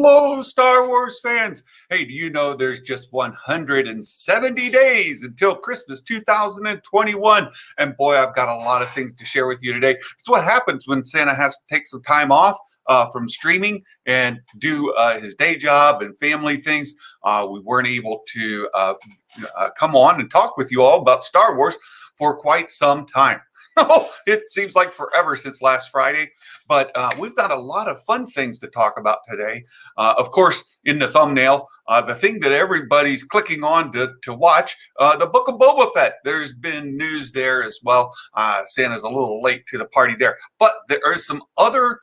Hello, Star Wars fans. Hey, do you know there's just 170 days until Christmas 2021? And boy, I've got a lot of things to share with you today. It's what happens when Santa has to take some time off from streaming and do his day job and family things. We weren't able to come on and talk with you all about Star Wars for quite some time. It seems like forever since last Friday, but we've got a lot of fun things to talk about today. Of course, in the thumbnail, the thing that everybody's clicking on to watch, the Book of Boba Fett. There's been news there as well. Santa's a little late to the party there, but there is some other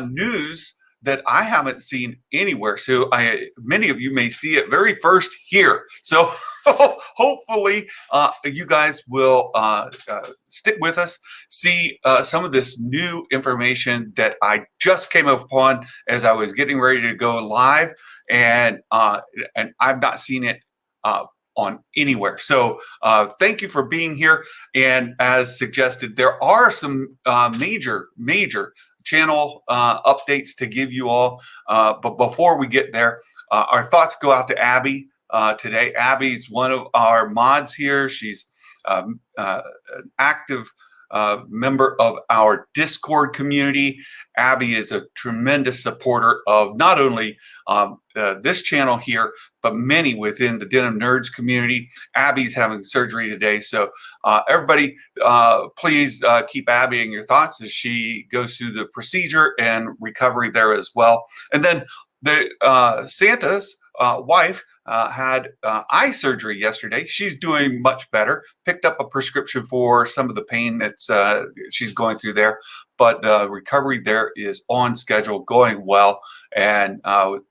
news that I haven't seen anywhere. So many of you may see it very first here. So hopefully you guys will stick with us, see some of this new information that I just came upon as I was getting ready to go live, and I've not seen it on anywhere. So thank you for being here. And as suggested, there are some major channel updates to give you all. But before we get there, our thoughts go out to Abby today. Abby's one of our mods here. She's an active member of our Discord community. Abby is a tremendous supporter of not only this channel here, but many within the Den of Nerds community. Abby's having surgery today. So everybody, please keep Abby in your thoughts as she goes through the procedure and recovery there as well. And then the Santa's wife had eye surgery yesterday. She's doing much better. Picked up a prescription for some of the pain that's she's going through there. But the recovery there is on schedule, going well. And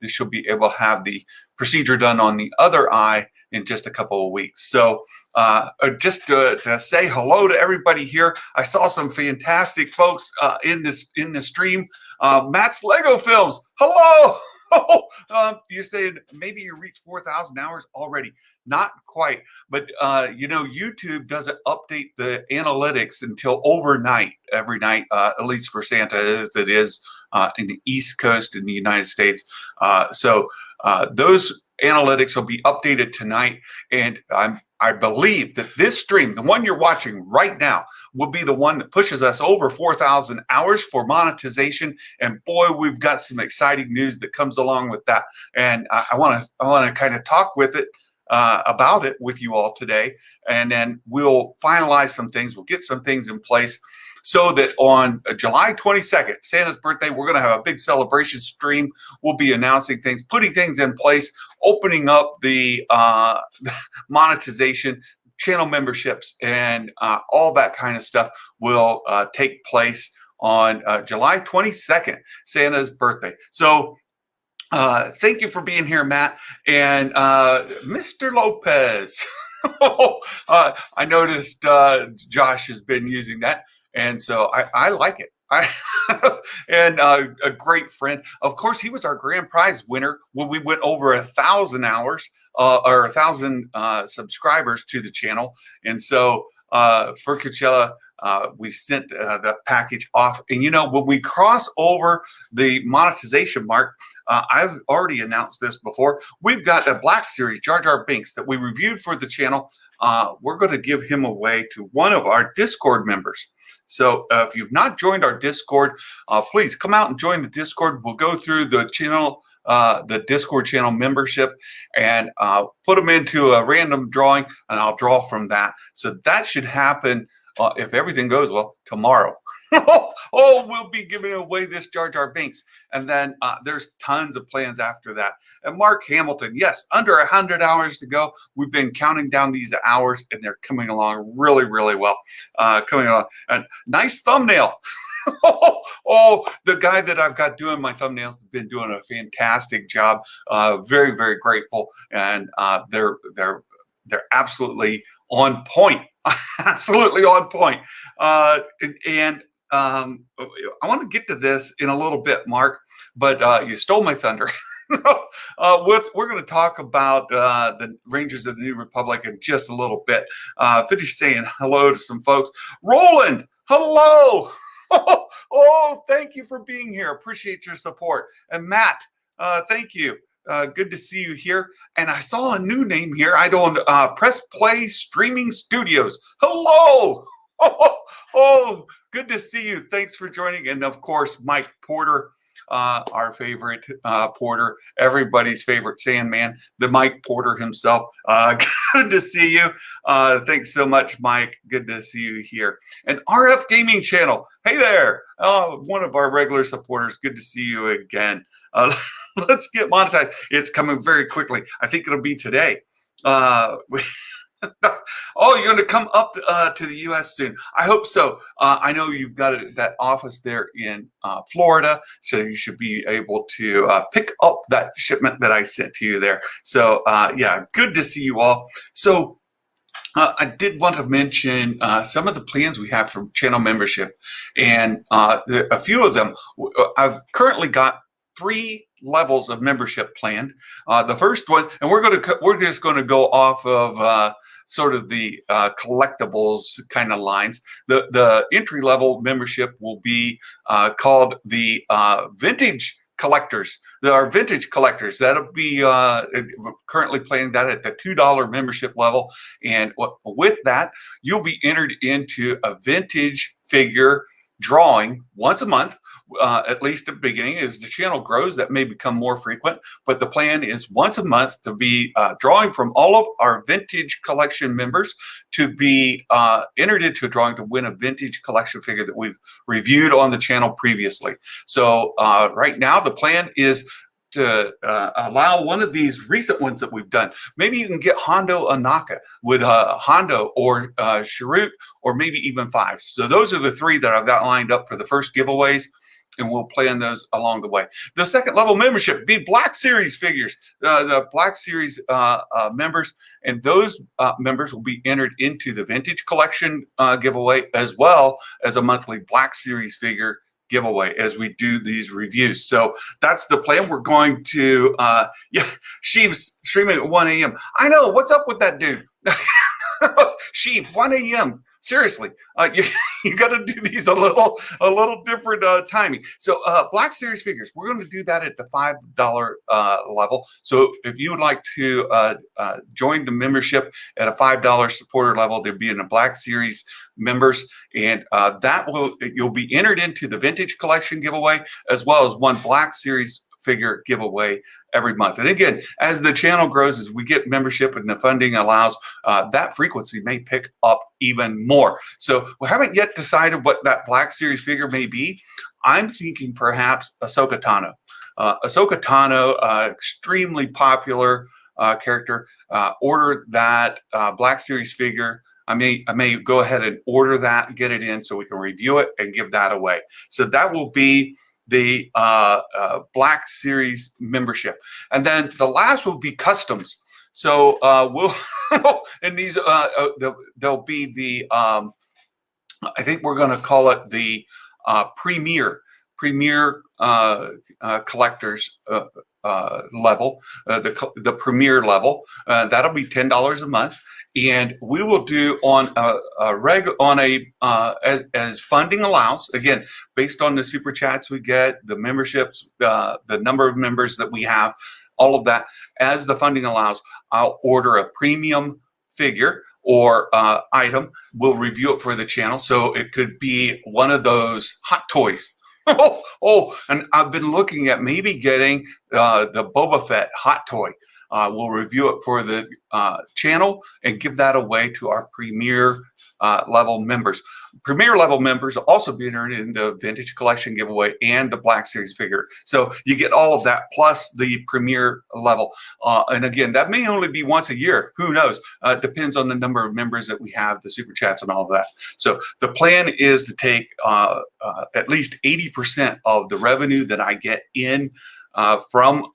she'll be able to have the procedure done on the other eye in just a couple of weeks. So just to say hello to everybody here. I saw some fantastic folks in the stream. Matt's Lego Films, hello. You're saying maybe you reached 4,000 hours already. Not quite, but YouTube doesn't update the analytics until overnight, every night, at least for Santa, as it is in the East Coast in the United States. So those analytics will be updated tonight, and I believe that this stream, the one you're watching right now, will be the one that pushes us over 4,000 hours for monetization. And boy, we've got some exciting news that comes along with that. And I want to kind of talk about it with you all today, and then we'll finalize some things. We'll get some things in place so that on July 22nd, Santa's birthday, we're going to have a big celebration stream. We'll be announcing things, putting things in place, opening up the monetization, channel memberships, and all that kind of stuff will take place on July 22nd, Santa's birthday. So thank you for being here, Matt. And Mr. Lopez, I noticed Josh has been using that. And so I like it. And a great friend. Of course, he was our grand prize winner when we went over 1,000 hours or 1,000 subscribers to the channel. And so for Coachella, we sent the package off. And when we cross over the monetization mark, I've already announced this before. We've got a Black Series, Jar Jar Binks, that we reviewed for the channel. We're going to give him away to one of our Discord members. So if you've not joined our Discord, please come out and join the Discord. We'll go through the channel, the Discord channel membership, and put them into a random drawing, and I'll draw from that. So that should happen, if everything goes well, tomorrow. We'll be giving away this Jar Jar Binks. And then there's tons of plans after that. And Mark Hamilton, yes, under 100 hours to go. We've been counting down these hours, and they're coming along really, really well. Coming along. And nice thumbnail. The guy that I've got doing my thumbnails has been doing a fantastic job. Very, very grateful. And they're absolutely on point. Absolutely on point. And I want to get to this in a little bit, Mark, but you stole my thunder. We're going to talk about the Rangers of the New Republic in just a little bit. Finish saying hello to some folks. Roland, hello. Oh, thank you for being here. Appreciate your support. And Matt, Thank you. Good to see you here. And I saw a new name here. I don't Press Play Streaming Studios. Hello. Oh, good to see you. Thanks for joining. And of course, Mike Porter, our favorite Porter, everybody's favorite Sandman, the Mike Porter himself. Good to see you. Thanks so much, Mike. Good to see you here. And RF Gaming Channel. Hey there. One of our regular supporters. Good to see you again. Let's get monetized. It's coming very quickly. I think it'll be today. Oh, you're going to come up to the U.S. soon. I hope so. I know you've got that office there in Florida, so you should be able to pick up that shipment that I sent to you there. So, yeah, good to see you all. So, I did want to mention some of the plans we have for channel membership, and a few of them. I've currently got 3 levels of membership planned. The first one, and we're just going to go off of sort of the collectibles kind of lines. The entry level membership will be called the vintage collectors. There are vintage collectors. That'll be currently planning that at the $2 membership level. And with that, you'll be entered into a vintage figure drawing once a month. At least at the beginning. As the channel grows, that may become more frequent, but the plan is once a month to be drawing from all of our vintage collection members to be entered into a drawing to win a vintage collection figure that we've reviewed on the channel previously. So right now the plan is to allow one of these recent ones that we've done. Maybe you can get Hondo Anaka with Hondo or Sharut, or maybe even 5. So those are the 3 that I've got lined up for the first giveaways, and we'll plan those along the way. The second level membership be Black Series figures, the Black Series members, and those members will be entered into the vintage collection giveaway, as well as a monthly Black Series figure giveaway as we do these reviews. So that's the plan. We're going to, yeah, Sheev's streaming at 1 a.m. I know, what's up with that dude? Sheev, 1 a.m. Seriously, you got to do these a little different timing. So Black Series figures, we're going to do that at the $5 level. So if you would like to join the membership at a $5 supporter level, they'll be in the Black Series members, and you'll be entered into the vintage collection giveaway, as well as one Black Series figure giveaway every month. And again, as the channel grows, as we get membership and the funding allows, that frequency may pick up even more. So we haven't yet decided what that Black Series figure may be. I'm thinking perhaps Ahsoka Tano. Ahsoka Tano, extremely popular character. Order that Black Series figure. I may go ahead and order that, get it in so we can review it and give that away. So that will be the Black Series membership. And then the last will be customs. So we'll, and these, there'll be the, I think we're going to call it the premier collectors level, the premier level. That'll be $10 a month. And we will do on as funding allows, again, based on the super chats we get, the memberships, the number of members that we have, all of that, as the funding allows, I'll order a premium figure or item. We'll review it for the channel. So it could be one of those hot toys. And I've been looking at maybe getting the Boba Fett hot toy. We'll review it for the channel and give that away to our premier level members. Premier level members will also be entered in the vintage collection giveaway and the Black Series figure. So you get all of that plus the premier level. And again, that may only be once a year. Who knows? Depends on the number of members that we have, the super chats and all of that. So the plan is to take at least 80% of the revenue that I get in from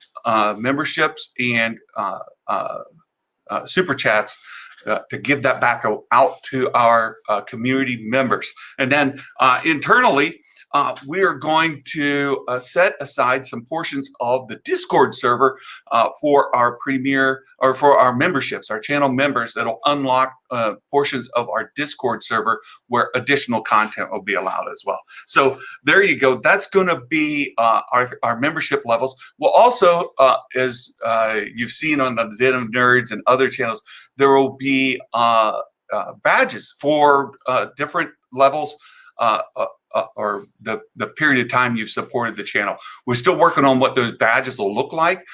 memberships and super chats to give that back out to our community members. And then internally, we are going to set aside some portions of the Discord server for our premier or for our memberships, our channel members, that'll unlock portions of our Discord server where additional content will be allowed as well. So there you go. That's going to be our membership levels. We'll also, as you've seen on the Den of Nerds and other channels, there will be badges for different levels or the period of time you've supported the channel. We're still working on what those badges will look like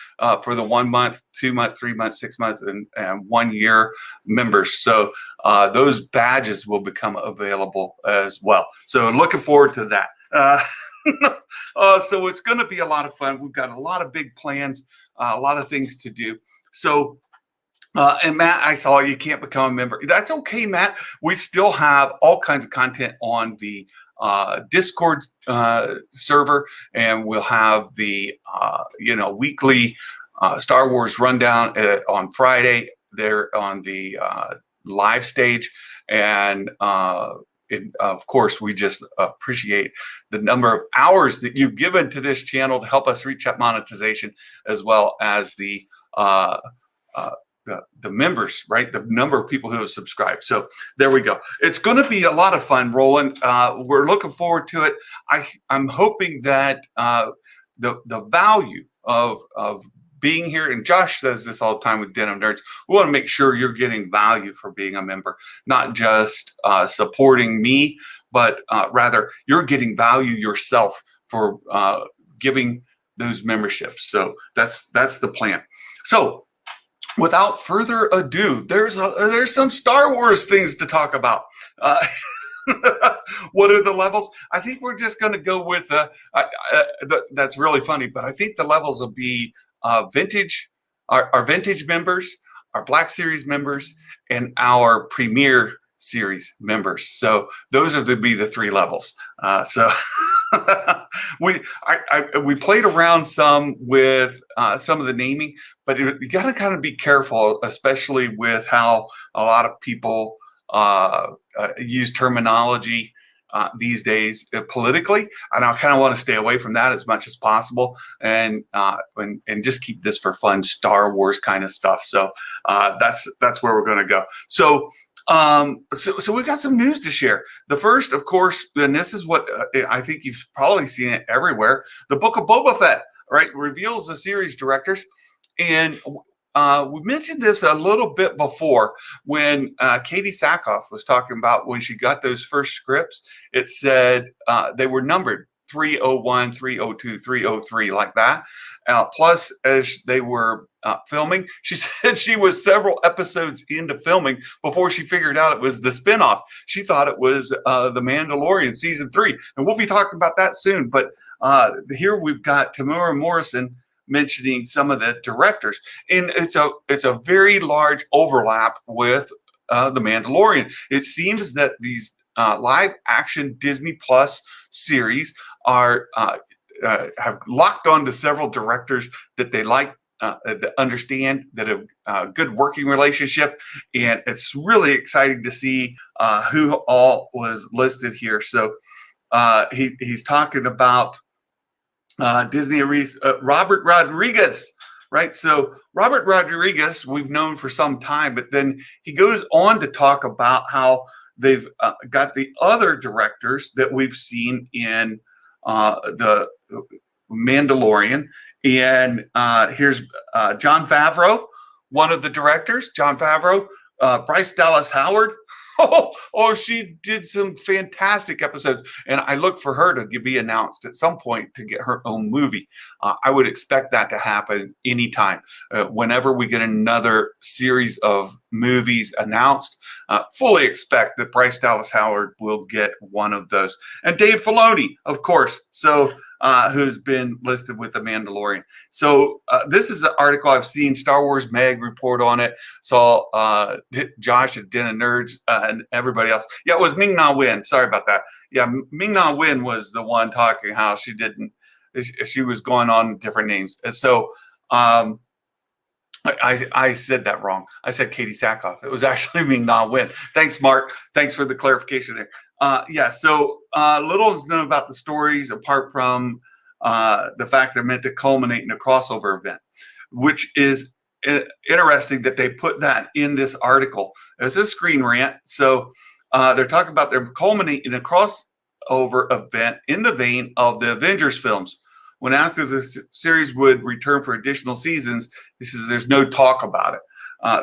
for the 1 month, 2 month, 3 months, 6 months, and 1 year members. So those badges will become available as well. So looking forward to that. So it's going to be a lot of fun. We've got a lot of big plans, a lot of things to do. So and Matt, I saw you can't become a member. That's okay, Matt. We still have all kinds of content on the Discord server, and we'll have the weekly Star Wars rundown on Friday there on the live stage, and of course, we just appreciate the number of hours that you've given to this channel to help us reach that monetization, as well as the members, right? The number of people who have subscribed. So there we go. It's going to be a lot of fun, Roland. We're looking forward to it. I'm hoping that the value of being here, and Josh says this all the time with Den of Nerds, we want to make sure you're getting value for being a member, not just supporting me, but rather you're getting value yourself for giving those memberships. So that's the plan. So without further ado, there's some Star Wars things to talk about. What are the levels? I think we're just going to go with that's really funny, but I think the levels will be vintage, our vintage members, our Black Series members, and our Premier Series members. So those are to be the 3 levels. We played around some with some of the naming, but you got to kind of be careful, especially with how a lot of people use terminology these days politically, and I kind of want to stay away from that as much as possible, and just keep this for fun Star Wars kind of stuff. So that's where we're going to go. So we've got some news to share. The first, of course, and this is what I think you've probably seen it everywhere. The Book of Boba Fett, right, reveals the series directors, and we mentioned this a little bit before when Katie Sackhoff was talking about when she got those first scripts. It said they were numbered 301, 302, 303, like that. Plus, as they were filming, she said she was several episodes into filming before she figured out it was the spinoff. She thought it was The Mandalorian season 3, and we'll be talking about that soon. But here we've got Tamura Morrison mentioning some of the directors, and it's a very large overlap with The Mandalorian. It seems that these live action Disney Plus series are have locked on to several directors that they like, that understand, that have a good working relationship, and it's really exciting to see who all was listed here. So he's talking about Disney Robert Rodriguez, right? So Robert Rodriguez, we've known for some time, but then he goes on to talk about how they've got the other directors that we've seen in the Mandalorian. And here's Jon Favreau, one of the directors. Jon Favreau, Bryce Dallas Howard. She did some fantastic episodes, and I look for her to be announced at some point to get her own movie. I would expect that to happen anytime. Whenever we get another series of movies announced, fully expect that Bryce Dallas Howard will get one of those. And Dave Filoni, of course, who's been listed with The Mandalorian. So this is an article I've seen Star Wars Mag report on it. Saw Josh at Den of Nerds and everybody else. Yeah, it was Ming-Na Wen. Sorry about that. Yeah, Ming-Na Wen was the one talking how she was going on different names. And so I said that wrong. I said Katie Sackhoff. It was actually Ming-Na Wen. Thanks, Mark. Thanks for the clarification there. Yeah, so little is known about the stories apart from the fact they're meant to culminate in a crossover event, which is interesting that they put that in this article. It's a screen rant. So they're talking about they're culminating in a crossover event in the vein of the Avengers films. When asked if the series would return for additional seasons, he says there's no talk about it.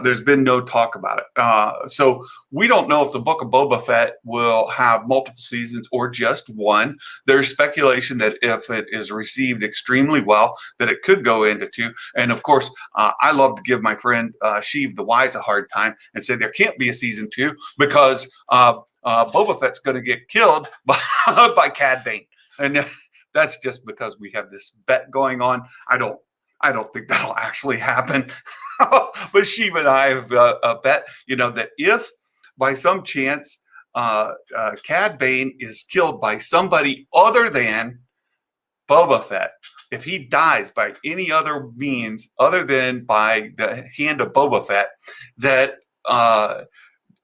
There's been no talk about it. So we don't know if the Book of Boba Fett will have multiple seasons or just one. There's speculation that if it is received extremely well, that it could go into two. And of course, I love to give my friend Sheev the Wise a hard time and say there can't be a season two because Boba Fett's going to get killed by Cad Bane. And that's just because we have this bet going on. I don't think that'll actually happen. But Sheev and I have a bet, that if by some chance Cad Bane is killed by somebody other than Boba Fett, if he dies by any other means other than by the hand of Boba Fett, that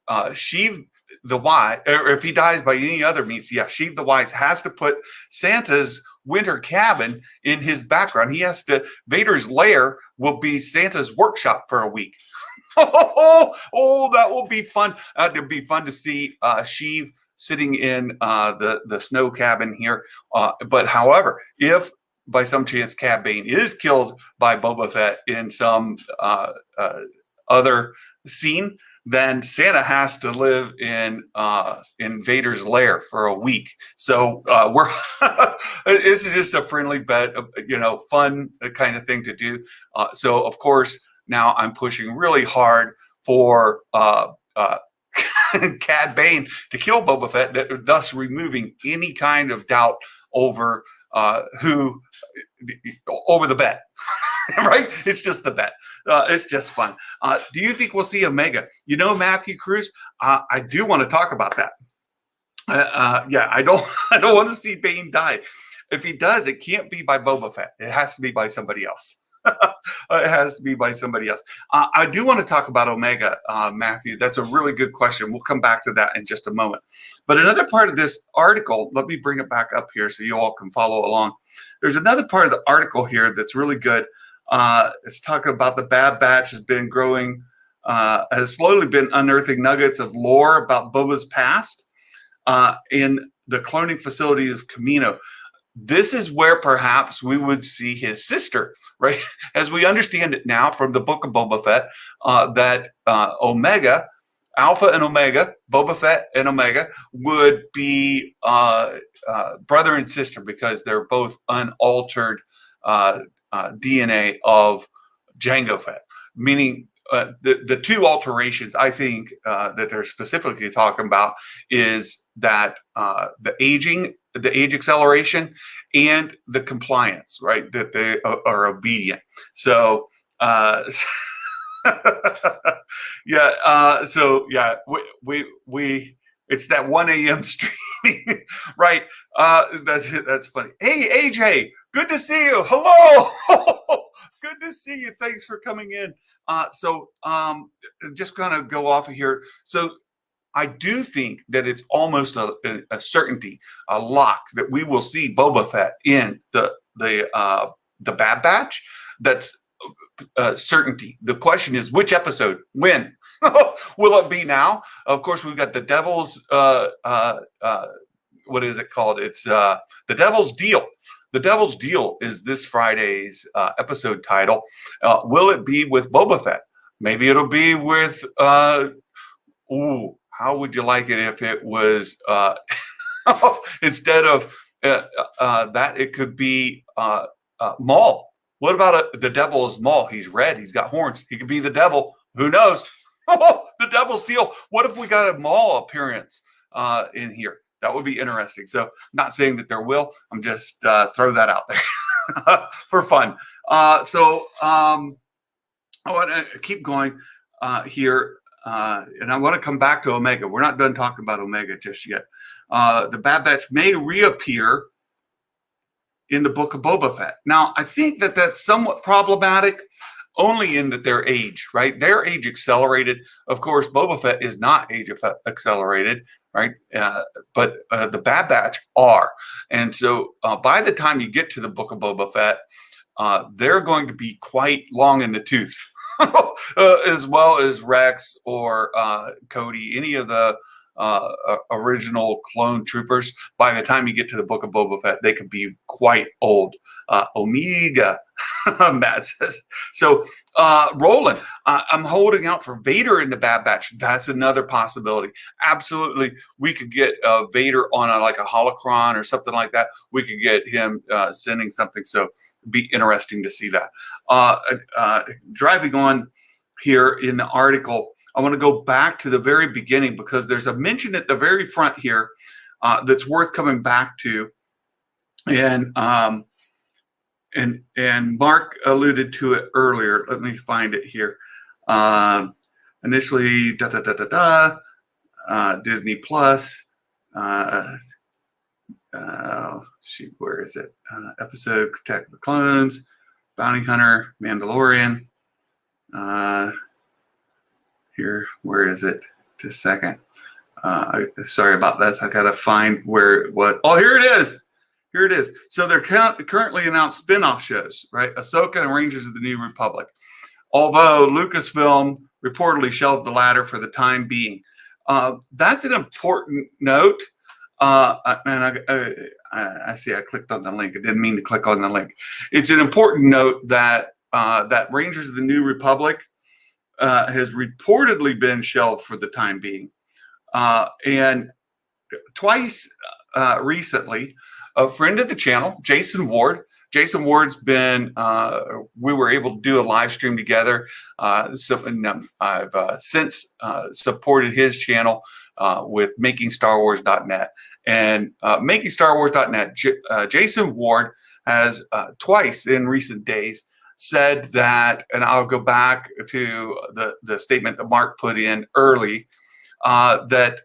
Sheev the Wise, or if he dies by any other means, Sheev the Wise has to put Santa's winter cabin in his background. Vader's lair will be Santa's workshop for a week. That will be fun. It'll be fun to see Sheev sitting in the snow cabin here. But however, if by some chance Cad Bane is killed by Boba Fett in some other scene, then Santa has to live in Vader's lair for a week. So this is just a friendly bet, fun kind of thing to do. So of course now I'm pushing really hard for Cad Bane to kill Boba Fett, thus removing any kind of doubt over the bet. Right? It's just the bet. It's just fun. Do you think we'll see Omega? Matthew Cruz, I do want to talk about that. I don't want to see Bane die. If he does, it can't be by Boba Fett. It has to be by somebody else. It has to be by somebody else. I do want to talk about Omega, Matthew. That's a really good question. We'll come back to that in just a moment. But another part of this article, let me bring it back up here so you all can follow along. There's another part of the article here that's really good. It's talking about the Bad Batch has been growing, has slowly been unearthing nuggets of lore about Boba's past in the cloning facility of Kamino. This is where perhaps we would see his sister, right? As we understand it now from the Book of Boba Fett, that Omega, Alpha and Omega, Boba Fett and Omega would be brother and sister because they're both unaltered DNA of Jango Fett, meaning the two alterations I think that they're specifically talking about is that the age acceleration and the compliance, right? That they are obedient. So we it's that 1 a.m. streaming, right? That's funny. Hey, AJ, good to see you. Hello. Good to see you. Thanks for coming in. Just kind of go off of here. So I do think that it's almost a certainty, a lock that we will see Boba Fett in the Bad Batch. That's certainty. The question is which episode, when? Will it be now? Of course, we've got the Devil's what is it called? It's the Devil's Deal. The Devil's Deal is this Friday's episode title. Will it be with Boba Fett? Maybe it'll be with how would you like it if it was instead of that? It could be Maul. What about the devil is Maul? He's red. He's got horns. He could be the devil. Who knows? The Devil's Deal. What if we got a Maul appearance in here? That would be interesting. So, not saying that there will. I'm just throw that out there for fun. I want to keep going here, and I want to come back to Omega. We're not done talking about Omega just yet. The Bad Batch may reappear in the Book of Boba Fett. Now, I think that that's somewhat problematic. only in that their age, right? Their age accelerated. Of course, Boba Fett is not age accelerated, right? But the Bad Batch are. And so by the time you get to the Book of Boba Fett, they're going to be quite long in the tooth, as well as Rex or Cody, any of the original clone troopers. By the time you get to the Book of Boba Fett, they could be quite old. Omega, Matt says. So, Roland, I'm holding out for Vader in the Bad Batch. That's another possibility. Absolutely, we could get Vader on like a holocron or something like that. We could get him sending something. So, it'd be interesting to see that. Driving on here in the article, I want to go back to the very beginning because there's a mention at the very front here that's worth coming back to, and Mark alluded to it earlier. Let me find it here. Initially, Disney Plus. Shoot, where is it? Episode Attack of the Clones, Bounty Hunter, Mandalorian. Here, where is it? Just a second. Sorry about this. I gotta find where it was. Oh, here it is. Here it is. So they're currently announced spin-off shows, right? Ahsoka and Rangers of the New Republic. Although Lucasfilm reportedly shelved the latter for the time being. That's an important note. And I see I clicked on the link. I didn't mean to click on the link. It's an important note that that Rangers of the New Republic has reportedly been shelved for the time being. And twice recently, a friend of the channel, Jason Ward's been, we were able to do a live stream together. I've since supported his channel with MakingStarWars.net. And MakingStarWars.net, Jason Ward has twice in recent days said that, and I'll go back to the statement that Mark put in early, that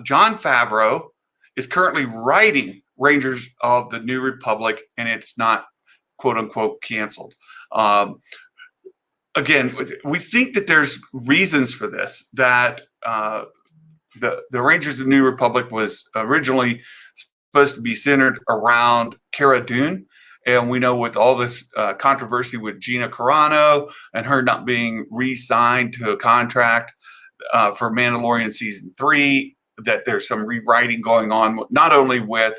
Jon Favreau is currently writing Rangers of the New Republic, and it's not "quote unquote" canceled. Again, we think that there's reasons for this. That the Rangers of the New Republic was originally supposed to be centered around Cara Dune, and we know with all this controversy with Gina Carano and her not being re-signed to a contract for Mandalorian season 3, that there's some rewriting going on, not only with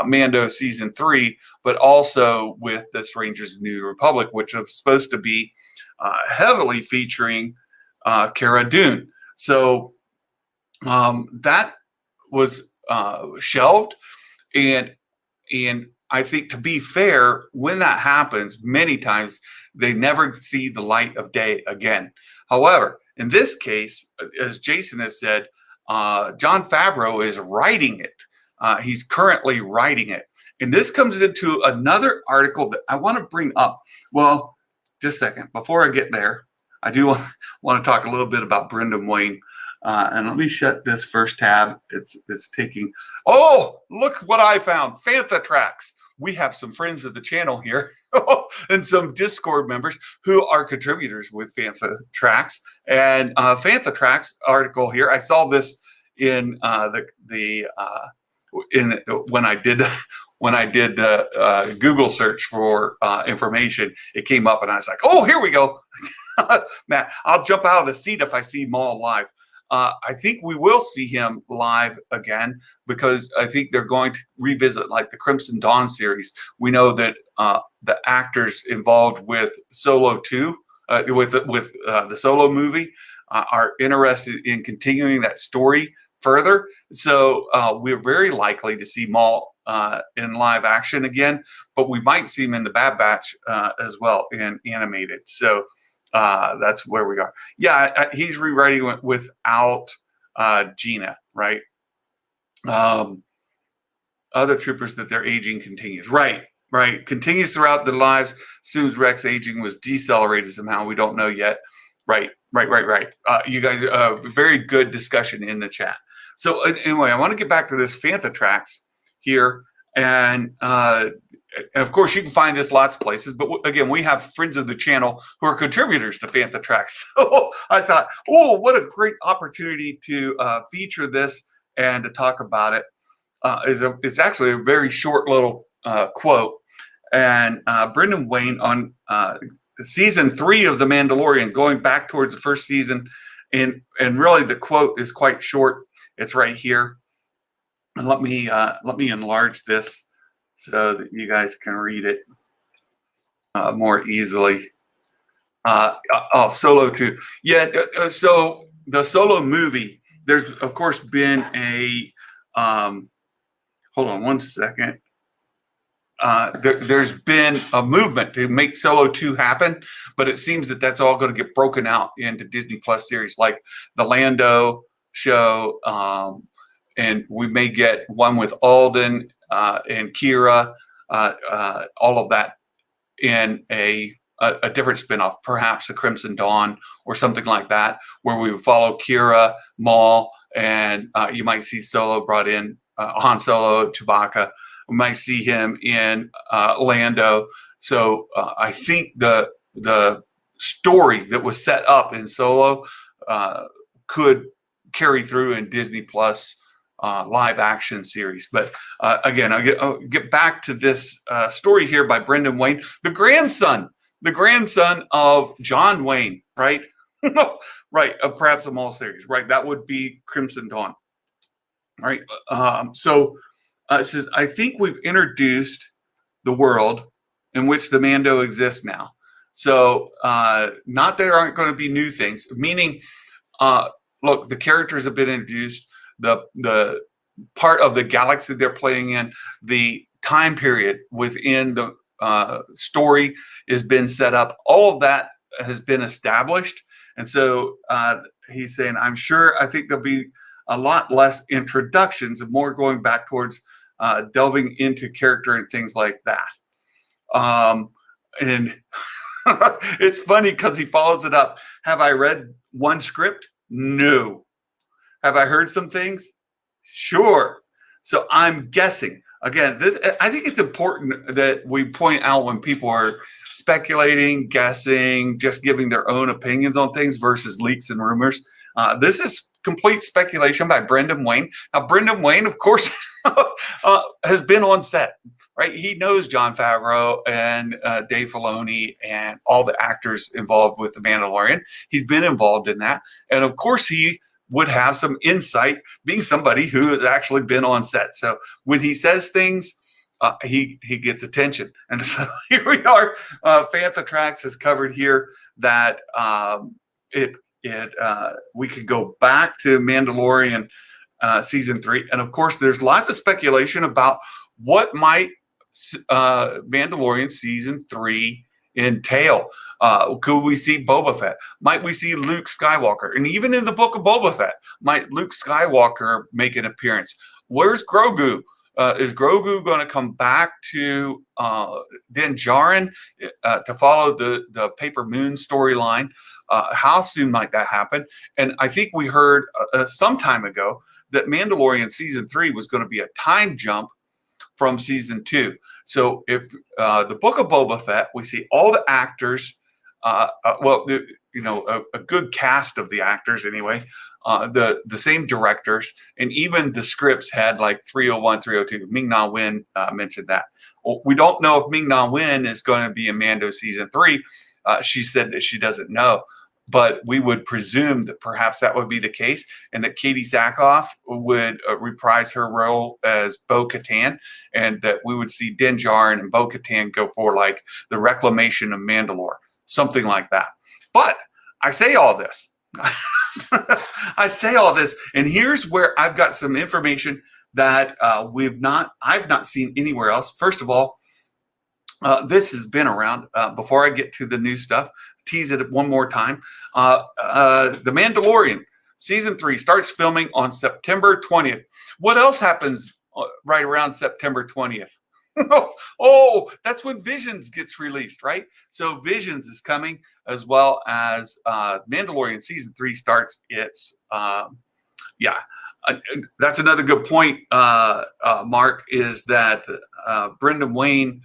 Mando season 3, but also with this Rangers of the New Republic, which was supposed to be heavily featuring Cara Dune. So that was shelved, and I think, to be fair, when that happens, many times they never see the light of day again. However, in this case, as Jason has said, Jon Favreau is writing it. He's currently writing it. And this comes into another article that I want to bring up. Well, just a second. Before I get there, I do want to talk a little bit about Brendan Wayne. And let me shut this first tab. It's taking. Oh, look what I found. Fantha Tracks. We have some friends of the channel here and some Discord members who are contributors with Fantha Tracks. And Fantha Tracks article here, I saw this in when I did Google search for information. It came up and I was like, oh, here we go. Matt, I'll jump out of the seat if I see Maul live. I think we will see him live again because I think they're going to revisit like the Crimson Dawn series. We know that the actors involved with Solo 2, with the Solo movie, are interested in continuing that story further. So we're very likely to see Maul in live action again, but we might see him in the Bad Batch as well in animated. So that's where we are. Yeah, he's rewriting it without Gina, right? Other troopers that their aging continues. Right. Continues throughout their lives. Assumes Rex aging was decelerated somehow. We don't know yet. Right. You guys, very good discussion in the chat. So anyway, I want to get back to this Fantha Tracks here. And and of course, you can find this lots of places. But again, we have friends of the channel who are contributors to Fantha Tracks. So I thought, oh, what a great opportunity to feature this and to talk about it. It's actually a very short little quote. And Brendan Wayne on season 3 of The Mandalorian, going back towards the first season, and really the quote is quite short. It's right here. And let me enlarge this so that you guys can read it more easily. Solo 2. Yeah, so the Solo movie, there's, of course, been a, hold on one second. There's been a movement to make Solo 2 happen, but it seems that that's all going to get broken out into Disney Plus series like the Lando show, and we may get one with Alden and Kira, all of that in a different spinoff, perhaps the Crimson Dawn or something like that, where we would follow Kira, Maul, and you might see Solo brought in, Han Solo, Chewbacca. We might see him in Lando. So I think the story that was set up in Solo could carry through in Disney Plus live action series. But again, I'll get back to this story here by Brendan Wayne, the grandson of John Wayne, right? Right, perhaps a Maul series, right? That would be Crimson Dawn, right? So it says, I think we've introduced the world in which the Mando exists now. So not there aren't going to be new things, meaning, look, the characters have been introduced, the part of the galaxy they're playing in, the time period within the story has been set up. All of that has been established. And so he's saying, I think there'll be a lot less introductions and more going back towards delving into character and things like that. And it's funny because he follows it up. Have I read one script? No. Have I heard some things? Sure. So I'm guessing. Again, I think it's important that we point out when people are speculating, guessing, just giving their own opinions on things versus leaks and rumors. This is complete speculation by Brendan Wayne. Now, Brendan Wayne, of course, has been on set, right? He knows Jon Favreau and Dave Filoni and all the actors involved with The Mandalorian. He's been involved in that. And of course, he would have some insight, being somebody who has actually been on set. So when he says things, he gets attention. And so here we are. Fantha Tracks has covered here that we could go back to Mandalorian season 3, and of course, there's lots of speculation about what might Mandalorian season 3 entail. Could we see Boba Fett? Might we see Luke Skywalker? And even in the book of Boba Fett, might Luke Skywalker make an appearance? Where's Grogu? Is Grogu going to come back to Din Djarin to follow the Paper Moon storyline? How soon might that happen? And I think we heard some time ago that Mandalorian season 3 was going to be a time jump from season 2. So if the book of Boba Fett, we see all the actors, a good cast of the actors anyway, the same directors, and even the scripts had like 301, 302. Ming-Na Wen mentioned that. Well, we don't know if Ming-Na Wen is going to be in Mando season 3. She said that she doesn't know, but we would presume that perhaps that would be the case, and that Katie Sackhoff would reprise her role as Bo-Katan, and that we would see Din Djarin and Bo-Katan go for like the reclamation of Mandalore, something like that. But I say all this. And here's where I've got some information that I've not seen anywhere else. First of all, this has been around. Before I get to the new stuff, tease it one more time. The Mandalorian season 3 starts filming on September 20th. What else happens right around September 20th? Oh, that's when Visions gets released, right? So Visions is coming, as well as Mandalorian season 3 starts its that's another good point, Mark, is that Brendan Wayne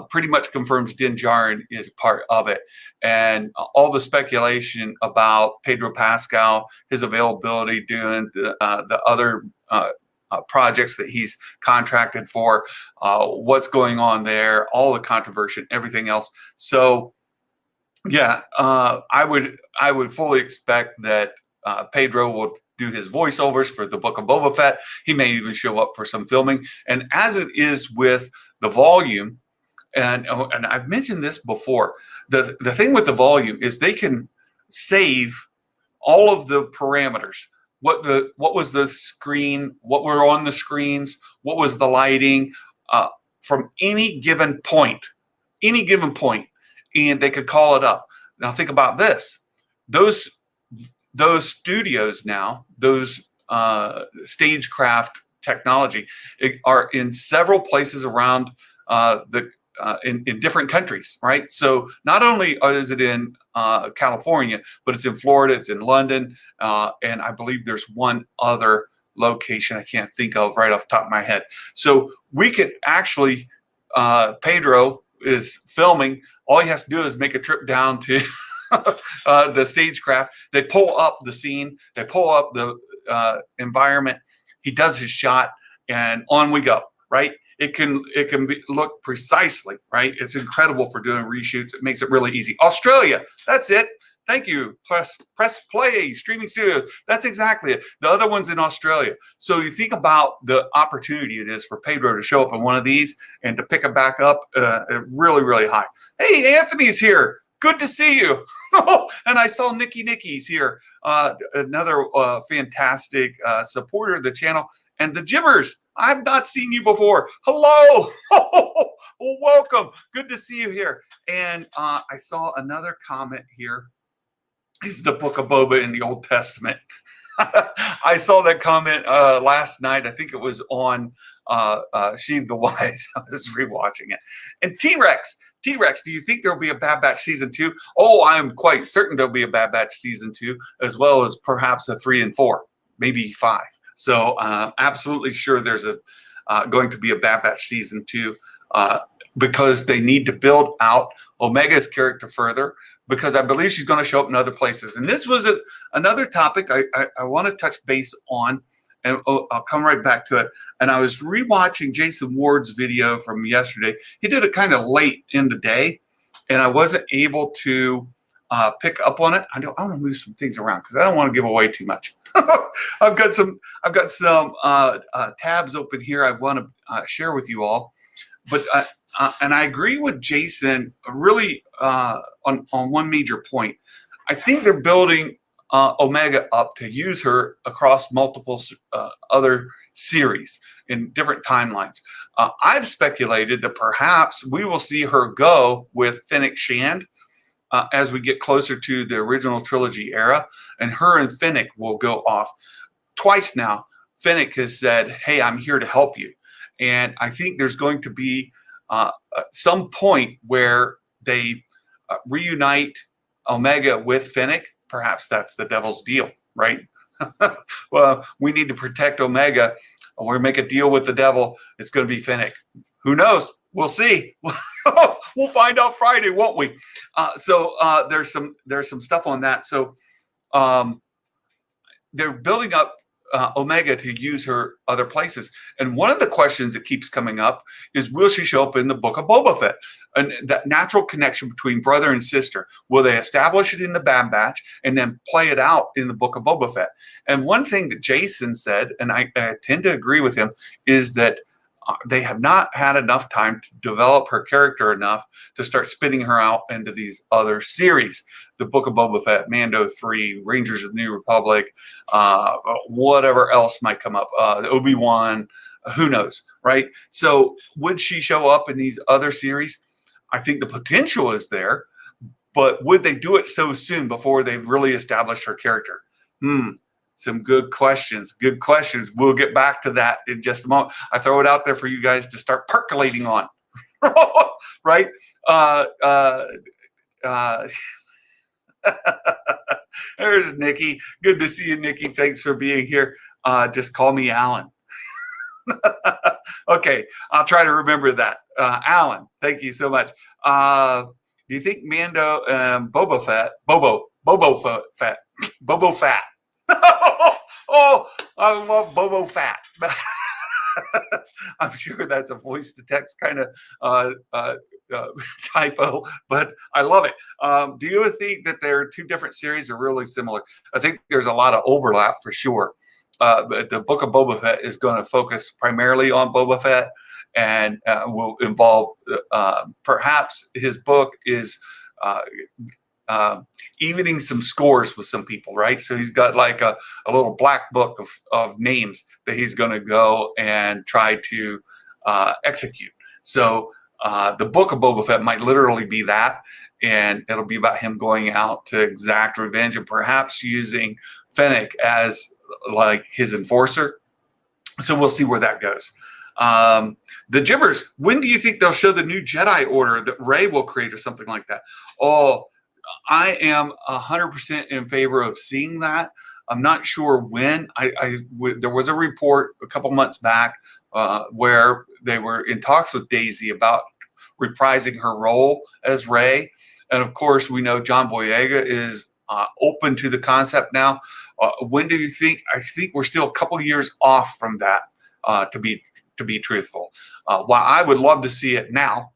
pretty much confirms Din Djarin is part of it. And all the speculation about Pedro Pascal, his availability doing the other projects that he's contracted for, what's going on there, all the controversy, everything else. So, yeah, I would fully expect that Pedro will do his voiceovers for the Book of Boba Fett. He may even show up for some filming. And as it is with the volume, and I've mentioned this before, the thing with the volume is they can save all of the parameters. What was the screen, what were on the screens, what was the lighting, from any given point, and they could call it up. Now think about this. Those studios now, those stagecraft technology are in several places around in different countries, right? So not only is it in California, but it's in Florida, it's in London, and I believe there's one other location I can't think of right off the top of my head. So we could actually, Pedro is filming. All he has to do is make a trip down to the stagecraft. They pull up the scene, they pull up the environment. He does his shot, and on we go, right? It can look precisely, right? It's incredible for doing reshoots. It makes it really easy. Australia, that's it. Thank you. Press play, streaming studios. That's exactly it. The other one's in Australia. So you think about the opportunity it is for Pedro to show up in one of these and to pick it back up really, really high. Hey, Anthony's here. Good to see you. And I saw Nikki's here. Another fantastic supporter of the channel. And the Jibbers, I've not seen you before. Hello. Well, welcome. Good to see you here. And I saw another comment here. Is the Book of Boba in the Old Testament? I saw that comment last night. I think it was on Sheath the Wise. I was rewatching it. And T-Rex, do you think there'll be a Bad Batch season 2? Oh, I'm quite certain there'll be a Bad Batch season 2, as well as perhaps a 3 and 4, maybe 5. So absolutely sure there's going to be a Bad Batch season 2 because they need to build out Omega's character further, because I believe she's going to show up in other places. And this was another topic I want to touch base on, and I'll come right back to it. And I was rewatching Jason Ward's video from yesterday. He did it kind of late in the day, and I wasn't able to pick up on it. I want to move some things around because I don't want to give away too much. I've got some tabs open here I want to share with you all, but and I agree with Jason really on one major point. I think they're building Omega up to use her across multiple other series in different timelines. I've speculated that perhaps we will see her go with Fennec Shand as we get closer to the original trilogy era, and her and Fennec will go off. Twice now, Fennec has said, hey, I'm here to help you. And I think there's going to be some point where they reunite Omega with Fennec. Perhaps that's the devil's deal, right? Well, we need to protect Omega. We're make a deal with the devil. It's going to be Fennec. Who knows? We'll see. We'll find out Friday, won't we? So there's some stuff on that. So they're building up Omega to use her other places. And one of the questions that keeps coming up is, will she show up in the Book of Boba Fett? And that natural connection between brother and sister, will they establish it in the Bad Batch and then play it out in the Book of Boba Fett? And one thing that Jason said, and I tend to agree with him, is that they have not had enough time to develop her character enough to start spinning her out into these other series. The Book of Boba Fett, Mando 3, Rangers of the New Republic, whatever else might come up, Obi-Wan, who knows, right? So would she show up in these other series? I think the potential is there, but would they do it so soon before they've really established her character? Some good questions. Good questions. We'll get back to that in just a moment. I throw it out there for you guys to start percolating on, right? There's Nikki. Good to see you, Nikki. Thanks for being here. Just call me Alan. Okay, I'll try to remember that. Alan, thank you so much. Do you think Mando and Bobo Fett? Oh, I love Bobo Fett. I'm sure that's a voice to text kind of uh, typo, but I love it. Do you think that there are two different series are really similar? I think there's a lot of overlap for sure. But the Book of Boba Fett is going to focus primarily on Boba Fett and will involve perhaps his book is uh, evening some scores with some people, right? So he's got like a little black book of names that he's going to go and try to execute. So the Book of Boba Fett might literally be that, and it'll be about him going out to exact revenge and perhaps using Fennec as like his enforcer. So we'll see where that goes. The Gibbers, when do you think they'll show the new Jedi Order that Rey will create or something like that? Oh, I am 100% in favor of seeing that. I'm not sure when. There was a report a couple months back where they were in talks with Daisy about reprising her role as Rey. And of course, we know John Boyega is open to the concept now. When do you think? I think we're still a couple years off from that, to be truthful. While I would love to see it now,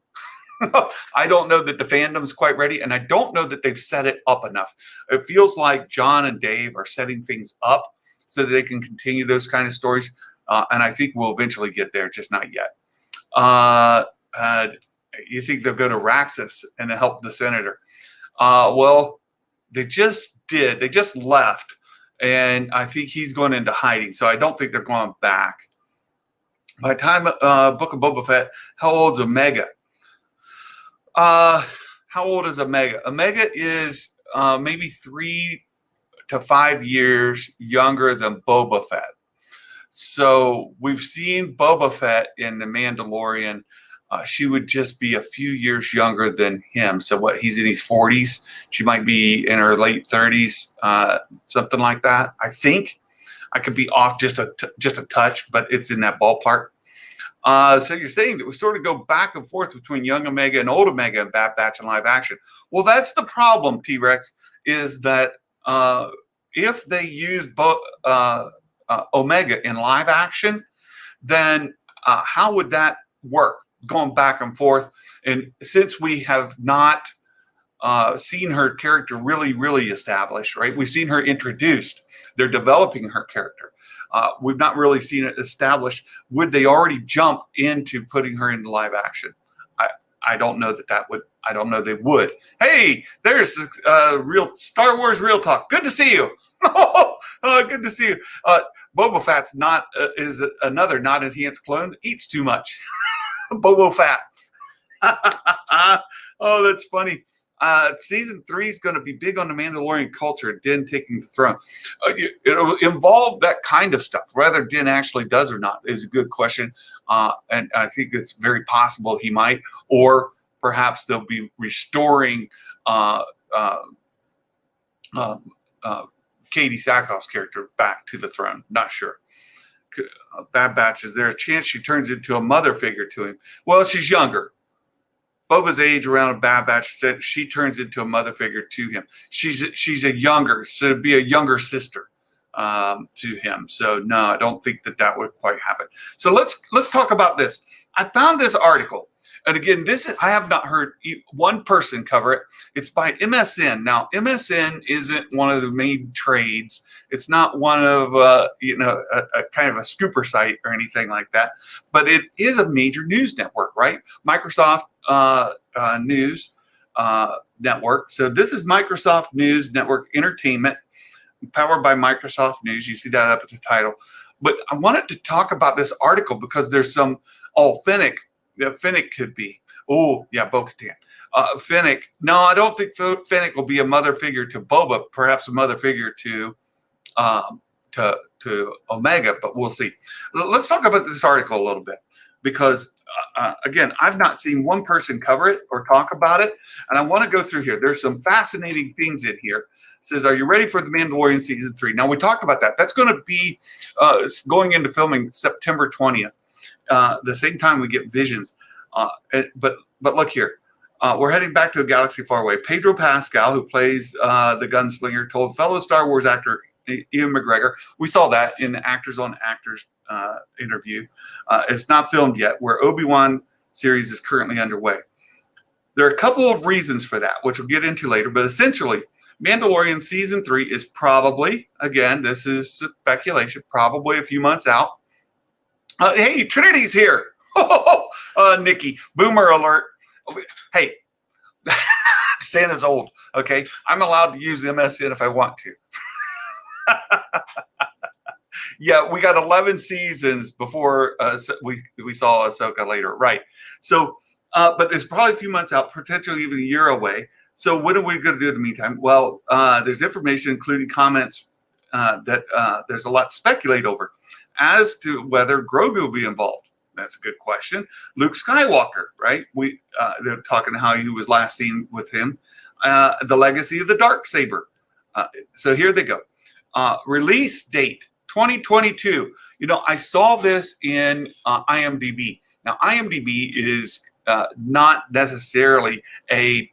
I don't know that the fandom's quite ready, and I don't know that they've set it up enough. It feels like John and Dave are setting things up so that they can continue those kind of stories, and I think we'll eventually get there, just not yet. You think they'll go to Raxus and help the senator? Well, they just did. They just left, and I think he's going into hiding, so I don't think they're going back. By the time Book of Boba Fett, how old's Omega? How old is Omega? Omega is maybe 3 to 5 years younger than Boba Fett. So we've seen Boba Fett in The Mandalorian. She would just be a few years younger than him. So what? He's in his 40s. She might be in her late 30s, something like that. I think. I could be off just a touch, but it's in that ballpark. So you're saying that we sort of go back and forth between young Omega and old Omega in Bad Batch and live action. Well, that's the problem, T-Rex, is that if they use Omega in live action, then how would that work? Going back and forth. And since we have not seen her character really established, right? We've seen her introduced. They're developing her character. We've not really seen it established. Would they already jump into putting her into live action? I don't know that would. I don't know they would. Hey, there's real Star Wars Real Talk. Good to see you. Good to see you. Boba Fett's is another not enhanced clone. Eats too much. Boba Fett. Oh, that's funny. Season 3 is going to be big on the Mandalorian culture, Din taking the throne. It'll involve that kind of stuff. Whether Din actually does or not is a good question. And I think it's very possible he might, or perhaps they'll be restoring Katie Sackhoff's character back to the throne. Not sure. Bad Batch, is there a chance she turns into a mother figure to him? Well, she's younger. Boba's age around a Bad Batch said she turns into a mother figure to him. She's a younger, so it'd be a younger sister to him. So no, I don't think that would quite happen. So let's talk about this. I found this article, and again, I have not heard one person cover it. It's by MSN. Now, MSN isn't one of the main trades. It's not one of a kind of a scooper site or anything like that. But it is a major news network, right? Microsoft News Network. So this is Microsoft News Network Entertainment, powered by Microsoft News. You see that up at the title. But I wanted to talk about this article because there's some Fennec. Fennec could be. Oh, yeah, Bo-Katan. Fennec. No, I don't think Fennec will be a mother figure to Boba. Perhaps a mother figure to Omega, but we'll see. Let's talk about this article a little bit because, again, I've not seen one person cover it or talk about it, and I want to go through here. There's some fascinating things in here says, "Are you ready for The Mandalorian season 3?" Now, we talked about that. That's going to be going into filming September 20th, the same time we get Visions. But look here. We're heading back to a galaxy far away. Pedro Pascal, who plays the gunslinger, told fellow Star Wars actor Ian McGregor, we saw that in the Actors on Actors interview. It's not filmed yet, where Obi-Wan series is currently underway. There are a couple of reasons for that, which we'll get into later, but essentially, Mandalorian season 3 is probably, again, this is speculation, probably a few months out. Hey, Trinity's here. Nikki, boomer alert. Hey, Santa's old, okay? I'm allowed to use MSN if I want to. Yeah, we got 11 seasons before we saw Ahsoka later, right? So, but it's probably a few months out, potentially even a year away. So what are we going to do in the meantime? Well, there's information, including comments that there's a lot to speculate over as to whether Grogu will be involved. That's a good question. Luke Skywalker, right? They're talking how he was last seen with him. The legacy of the Darksaber. So here they go. Release date 2022. I saw this in IMDb. Now, IMDb is not necessarily a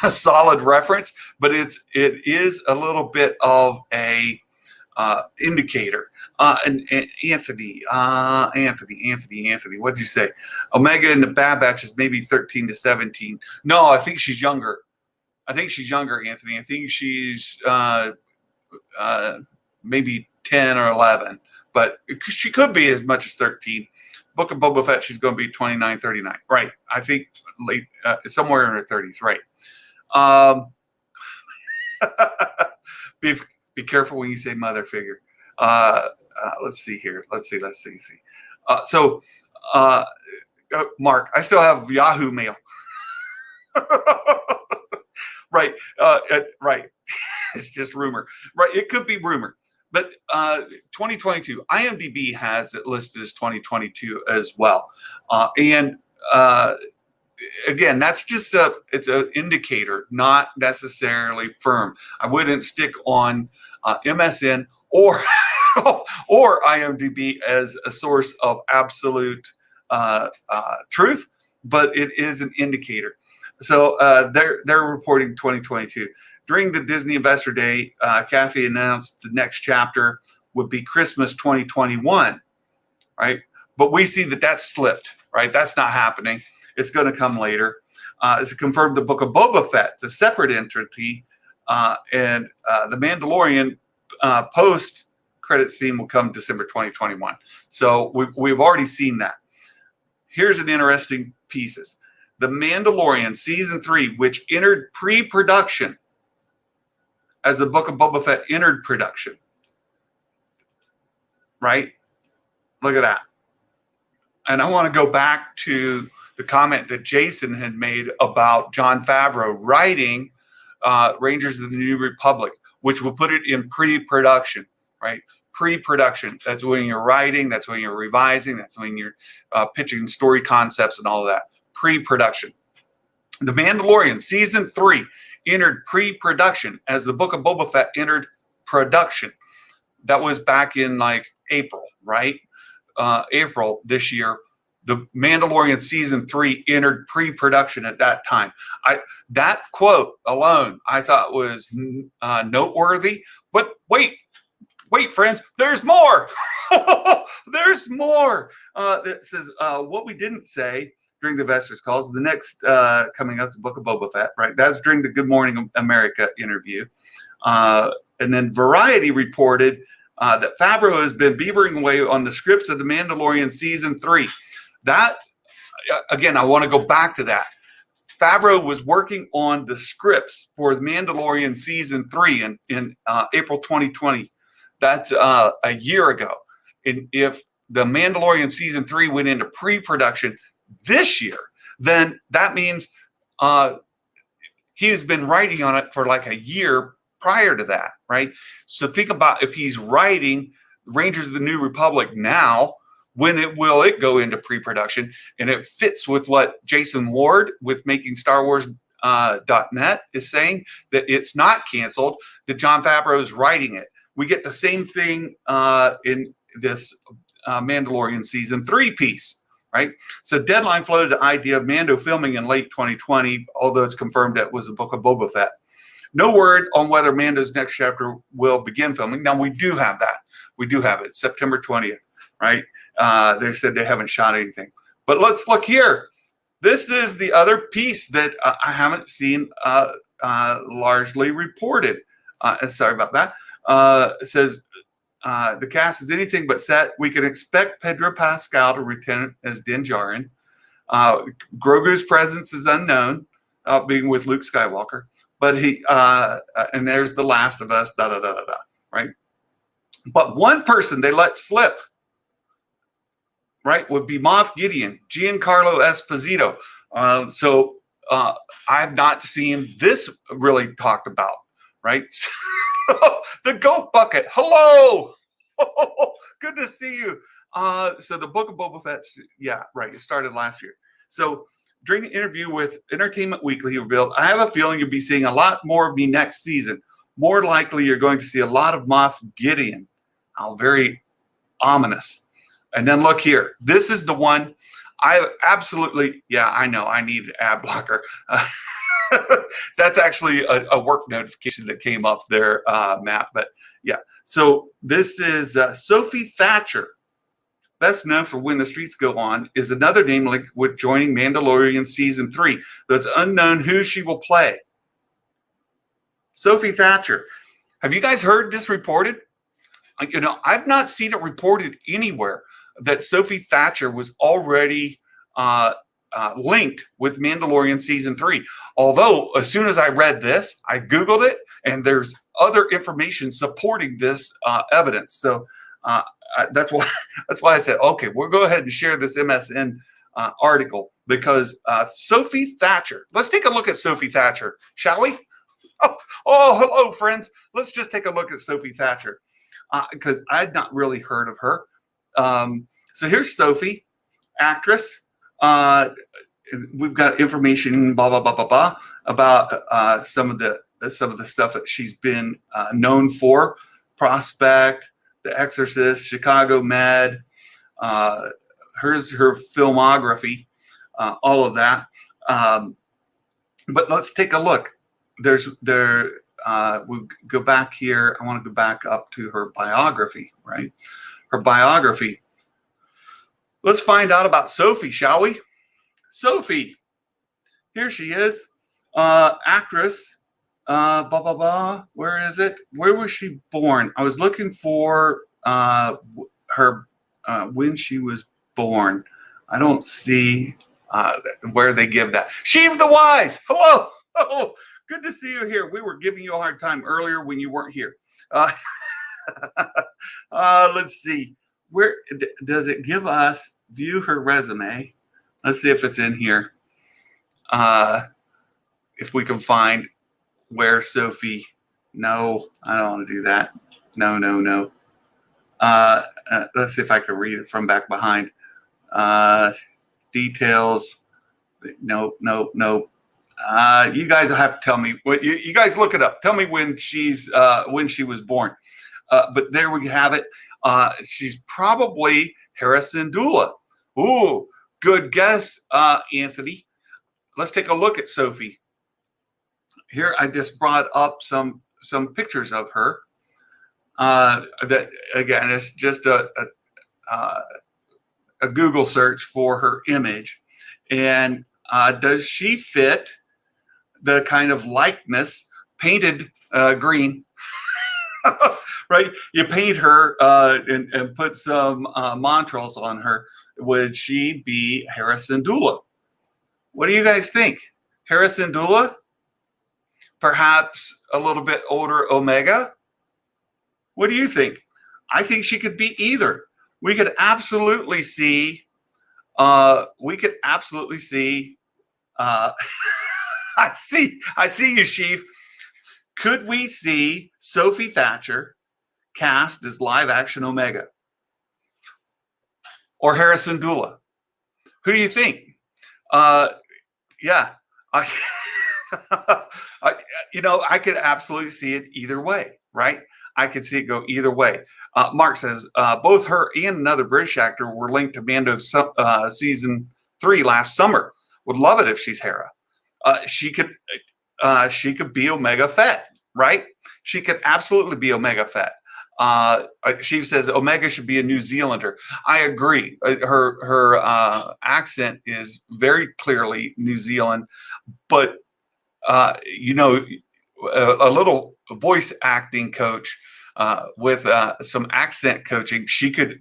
solid reference, but it is a little bit of a indicator. And Anthony, what'd you say? Omega in the Bad Batch is maybe 13 to 17. No, I think she's younger. Anthony. I think she's maybe 10 or 11, but she could be as much as 13. Book of Boba Fett, she's going to be 29, 39. Right. I think late, somewhere in her 30s. Right. Be careful when you say mother figure. Let's see here. Let's see. Mark, I still have Yahoo Mail. Right. Right. It's just rumor. Right. It could be rumor. But 2022, IMDb has it listed as 2022 as well. And again, that's just it's an indicator, not necessarily firm. I wouldn't stick on MSN or or IMDb as a source of absolute truth, but it is an indicator. So they're reporting 2022. During the Disney Investor Day, Kathy announced the next chapter would be Christmas 2021, right? But we see that that's slipped, right? That's not happening. It's going to come later. It's confirmed the Book of Boba Fett. It's a separate entity, and the Mandalorian post-credit scene will come December 2021. So we've already seen that. Here's an interesting pieces. The Mandalorian Season 3, which entered pre-production as the Book of Boba Fett entered production. Right? Look at that. And I want to go back to the comment that Jason had made about Jon Favreau writing Rangers of the New Republic, which will put it in pre-production, right? Pre-production. That's when you're writing. That's when you're revising. That's when you're pitching story concepts and all of that. Pre-production. The Mandalorian Season 3 entered pre-production as the Book of Boba Fett entered production. That was back in like April, right? April this year. The Mandalorian Season 3 entered pre-production at that time. That quote alone I thought was noteworthy. But wait, friends, there's more. There's more. That says what we didn't say during the investors calls. The next coming up is the Book of Boba Fett, right? That's during the Good Morning America interview. And then Variety reported that Favreau has been beavering away on the scripts of The Mandalorian Season 3. That, again, I want to go back to that. Favreau was working on the scripts for The Mandalorian Season 3 in April 2020. That's a year ago. And if The Mandalorian Season 3 went into pre-production this year, then that means he has been writing on it for like a year prior to that, right? So think about if he's writing Rangers of the New Republic now, when will it go into pre-production? And it fits with what Jason Ward with making Star Wars .net is saying that it's not canceled, that Jon Favreau is writing it. We get the same thing in this Mandalorian season 3 piece, right? So Deadline floated the idea of Mando filming in late 2020, although it's confirmed that it was the book of Boba Fett. No word on whether Mando's next chapter will begin filming. Now, we do have that. We do have it, September 20th, right? They said they haven't shot anything. But let's look here. This is the other piece that I haven't seen largely reported. Sorry about that. It says, the cast is anything but set. We can expect Pedro Pascal to return as Din Djarin. Grogu's presence is unknown, being with Luke Skywalker. But he and there's The Last of Us, right? But one person they let slip, right, would be Moff Gideon, Giancarlo Esposito. So I've not seen this really talked about, right? The goat bucket. Hello. Good to see you. So the book of Boba Fett, yeah, right. It started last year. So during the interview with Entertainment Weekly, he revealed, I have a feeling you'll be seeing a lot more of me next season. More likely, you're going to see a lot of Moff Gideon. Oh, very ominous. And then look here. This is the one I absolutely, yeah, I know. I need an ad blocker. That's actually a work notification that came up there, Matt. But yeah, so this is Sophie Thatcher, best known for When the Streets Go On, is another name linked with joining Mandalorian season 3. Though it's unknown who she will play. Sophie Thatcher. Have you guys heard this reported? You know, I've not seen it reported anywhere that Sophie Thatcher was already linked with Mandalorian season 3. Although, as soon as I read this, I Googled it, and there's other information supporting this evidence. So that's why I said, okay, we'll go ahead and share this MSN article, because Sophie Thatcher. Let's take a look at Sophie Thatcher, shall we? Oh, hello, friends. Let's just take a look at Sophie Thatcher, because I'd not really heard of her. So here's Sophie, actress. We've got information, blah blah blah blah blah, about some of the stuff that she's been known for: Prospect, The Exorcist, Chicago Med. Here's her filmography, all of that. But let's take a look. We go back here. I want to go back up to her biography, right? Her biography. Let's find out about Sophie, shall we? Sophie, here she is, actress. Blah blah blah. Where is it? Where was she born? I was looking for her when she was born. I don't see where they give that. Sheev the Wise. Hello. Oh, good to see you here. We were giving you a hard time earlier when you weren't here. Let's see. Where does it give us? View her resume. Let's see if it's in here. If we can find where Sophie. No, I don't want to do that. No. Let's see if I can read it from back behind. Details. Nope. You guys will have to tell me. You guys look it up. Tell me when she was born. But there we have it. She's probably Hera Syndulla. Ooh, good guess, Anthony. Let's take a look at Sophie. Here, I just brought up some pictures of her. That again, it's just a Google search for her image, and does she fit the kind of likeness painted green? Right, you paint her and put some Montrals on her. Would she be Hera Syndulla? What do you guys think? Hera Syndulla? Perhaps a little bit older Omega? What do you think? I think she could be either. We could absolutely see. I see you, Sheaf. Could we see Sophie Thatcher cast as live action Omega or Hera Syndulla? Who do you think? Yeah, I, I could absolutely see it either way, right? I could see it go either way. Mark says both her and another British actor were linked to Mando season 3 last summer. Would love it if she's Hera. She could be Omega Fett, right? She could absolutely be Omega Fett. She says Omega should be a New Zealander. I agree. Her accent is very clearly New Zealand, but a little voice acting coach with some accent coaching, she could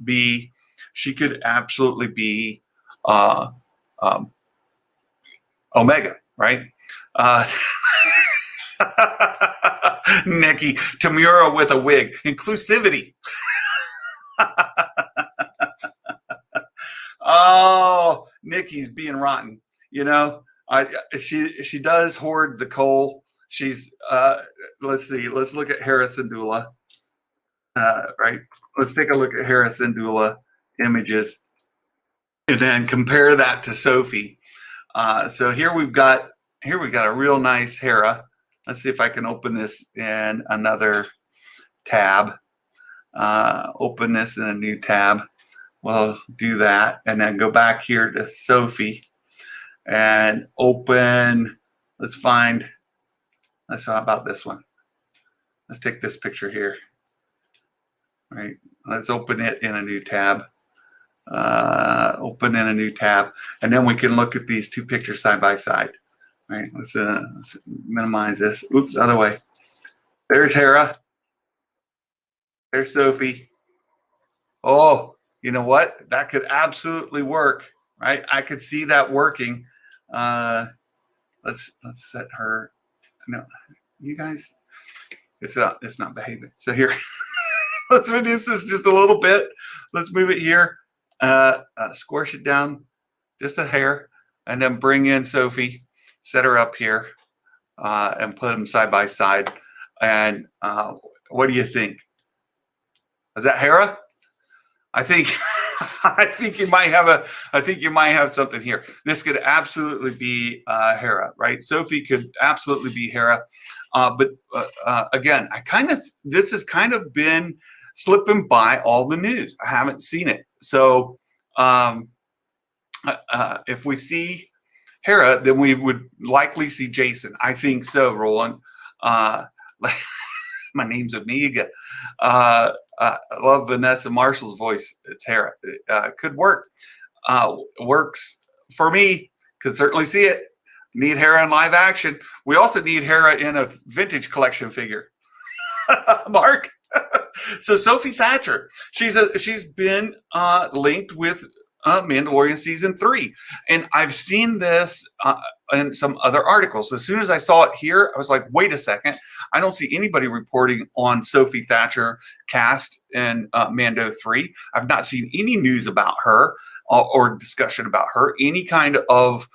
absolutely be um, Omega, right? Nikki Tamura with a wig, inclusivity. Oh, Nikki's being rotten. She does hoard the coal. She's let's see. Let's look at Hera Syndulla. Right. Let's take a look at Hera Syndulla images, and then compare that to Sophie. So here we've got a real nice Hera. Let's see if I can open this in another tab. Open this in a new tab. We'll do that, and then go back here to Sophie and open. Let's how about this one? Let's take this picture here. All right. Let's open it in a new tab. Open in a new tab, and then we can look at these two pictures side by side. All right, let's minimize this. Oops, other way. There's Hera. There's Sophie. Oh, you know what? That could absolutely work, right? I could see that working. Let's set her. No, you guys, it's not behaving. So here, let's reduce this just a little bit. Let's move it here. Squish it down just a hair, and then bring in Sophie. Set her up here and put them side by side. And what do you think? Is that Hera? I think you might have something here. This could absolutely be Hera, right? Sophie could absolutely be Hera. But again, this has kind of been slipping by all the news. I haven't seen it. So if we see Hera, then we would likely see Jason. I think so, Roland. My name's Omega. I love Vanessa Marshall's voice. It's Hera. Could work. Works for me. Could certainly see it. Need Hera in live action. We also need Hera in a vintage collection figure. Mark. So Sophie Thatcher. She's been linked with Mandalorian season 3, and I've seen this in some other articles. As soon as I saw it here, I was like, wait a second, I don't see anybody reporting on Sophie Thatcher cast in Mando 3. I've not seen any news about her or discussion about her, any kind of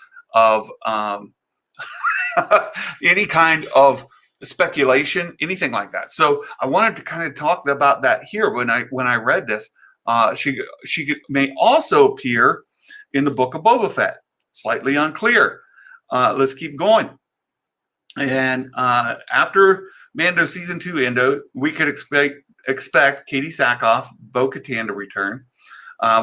any kind of speculation, anything like that. So I wanted to kind of talk about that here when I read this. She may also appear in the book of Boba Fett. Slightly unclear. Let's keep going. And after Mando season 2 we could expect Katie Sackhoff, Bo-Katan to return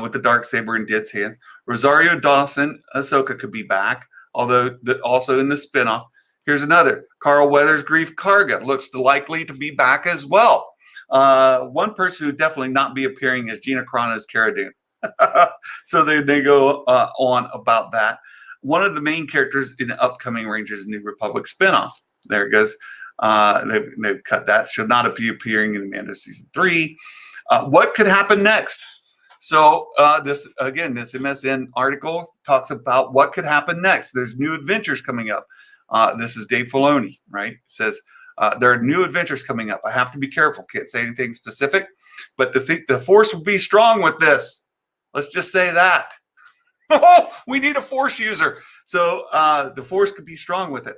with the Darksaber in Dit's hands. Rosario Dawson, Ahsoka could be back, although also in the spinoff. Here's another. Carl Weathers, Grief Karga looks likely to be back as well. One person who definitely not be appearing is Gina Carano's Cara Dune. So they go on about that. One of the main characters in the upcoming Rangers New Republic spinoff. There it goes. They've cut that. Should not be appearing in Mando season 3. What could happen next? So this MSN article talks about what could happen next. There's new adventures coming up. This is Dave Filoni, right? It says there are new adventures coming up. I have to be careful. Can't say anything specific, but the Force will be strong with this. Let's just say that. Oh, we need a Force user. So the Force could be strong with it.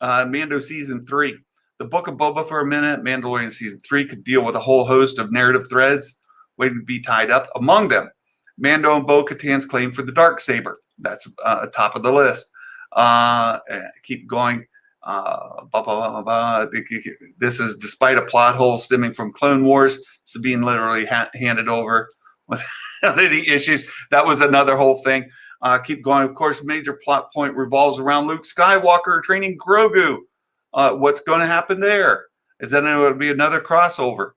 Mando season 3. The book of Boba for a minute. Mandalorian season 3 could deal with a whole host of narrative threads waiting to be tied up. Among them, Mando and Bo-Katan's claim for the Darksaber. That's top of the list. Keep going. This is despite a plot hole stemming from Clone Wars. Sabine literally handed over without any issues. That was another whole thing. Keep going. Of course, major plot point revolves around Luke Skywalker training Grogu. What's going to happen there? Is that going to be another crossover?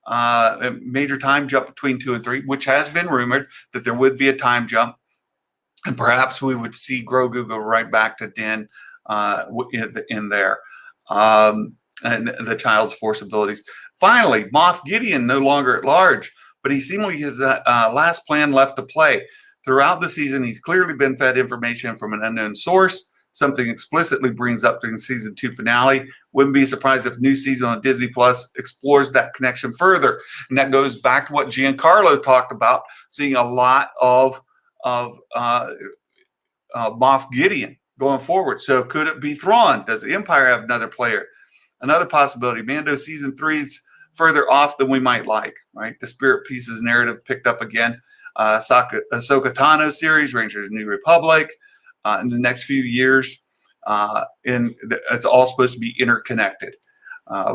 A major time jump between 2 and 3, which has been rumored that there would be a time jump. And perhaps we would see Grogu go right back to Din in there. And the child's force abilities. Finally, Moff Gideon no longer at large, but he seemingly his last plan left to play. Throughout the season, he's clearly been fed information from an unknown source. Something explicitly brings up during season 2 finale. Wouldn't be surprised if new season on Disney Plus explores that connection further. And that goes back to what Giancarlo talked about, seeing a lot of Moff Gideon going forward. So could it be Thrawn? Does the Empire have another player? Another possibility. Mando season 3's further off than we might like, right? The Spirit Pieces narrative picked up again. Ahsoka Tano series, Rangers of the New Republic, in the next few years. It's all supposed to be interconnected.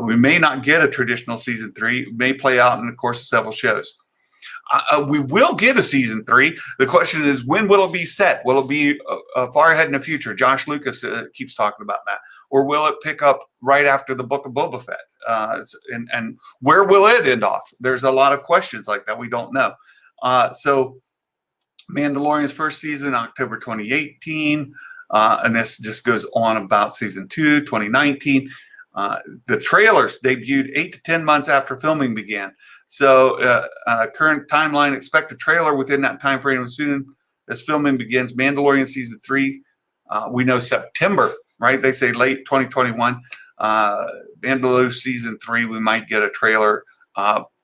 We may not get a traditional season 3. It may play out in the course of several shows. We will get a season 3. The question is, when will it be set? Will it be far ahead in the future? Josh Lucas keeps talking about that. Or will it pick up right after the Book of Boba Fett? And where will it end off? There's a lot of questions like that we don't know. So Mandalorian's first season, October 2018. And this just goes on about season 2, 2019. The trailers debuted 8 to 10 months after filming began. So current timeline, expect a trailer within that time frame as soon as filming begins. Mandalorian season 3, we know September, right? They say late 2021. Mandalorian season 3, we might get a trailer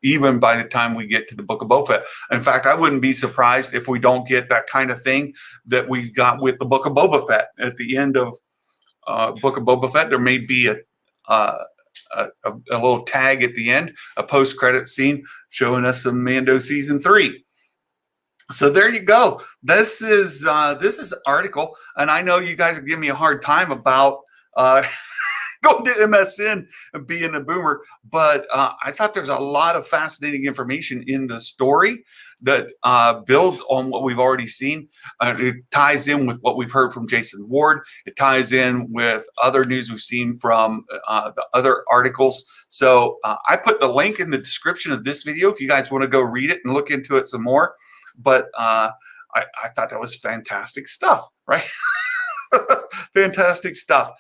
even by the time we get to the Book of Boba Fett. In fact, I wouldn't be surprised if we don't get that kind of thing that we got with the Book of Boba Fett. At the end of Book of Boba Fett, there may be a little tag at the end, a post-credit scene showing us some Mando season 3. So there you go. This is article, and I know you guys are giving me a hard time about going to MSN and being a boomer, but I thought there's a lot of fascinating information in the story that builds on what we've already seen. It ties in with what we've heard from Jason Ward. It ties in with other news we've seen from the other articles. So I put the link in the description of this video if you guys want to go read it and look into it some more. But I thought that was fantastic stuff, right? Fantastic stuff.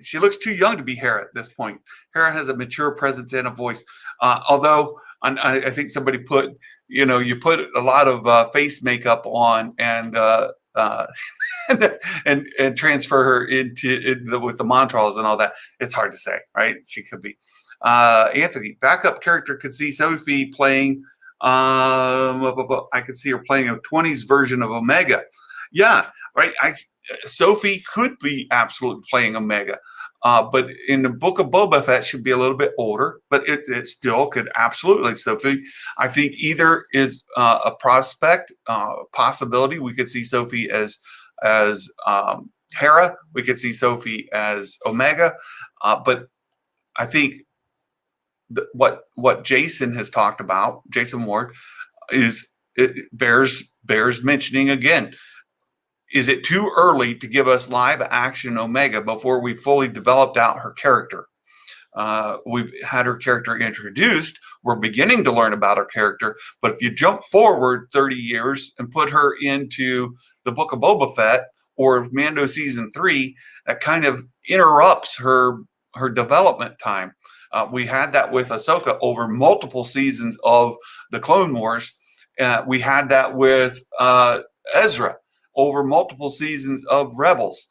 She looks too young to be Hera at this point. Hera has a mature presence and a voice. Although I think somebody put, you put a lot of face makeup on and and transfer her with the mantras and all that. It's hard to say, right? She could be. Anthony, backup character could see Sophie playing. I could see her playing a 20s version of Omega. Yeah, right. Sophie could be absolutely playing Omega. But in the Book of Boba Fett, she'd be a little bit older, but it still could absolutely. Sophie, I think either is a prospect, possibility. We could see Sophie as Hera. We could see Sophie as Omega. But I think what Jason has talked about, Jason Ward, bears mentioning again. Is it too early to give us live action Omega before we fully developed out her character? We've had her character introduced. We're beginning to learn about her character. But if you jump forward 30 years and put her into the Book of Boba Fett or Mando season 3, that kind of interrupts her development time. We had that with Ahsoka over multiple seasons of the Clone Wars. We had that with Ezra over multiple seasons of Rebels.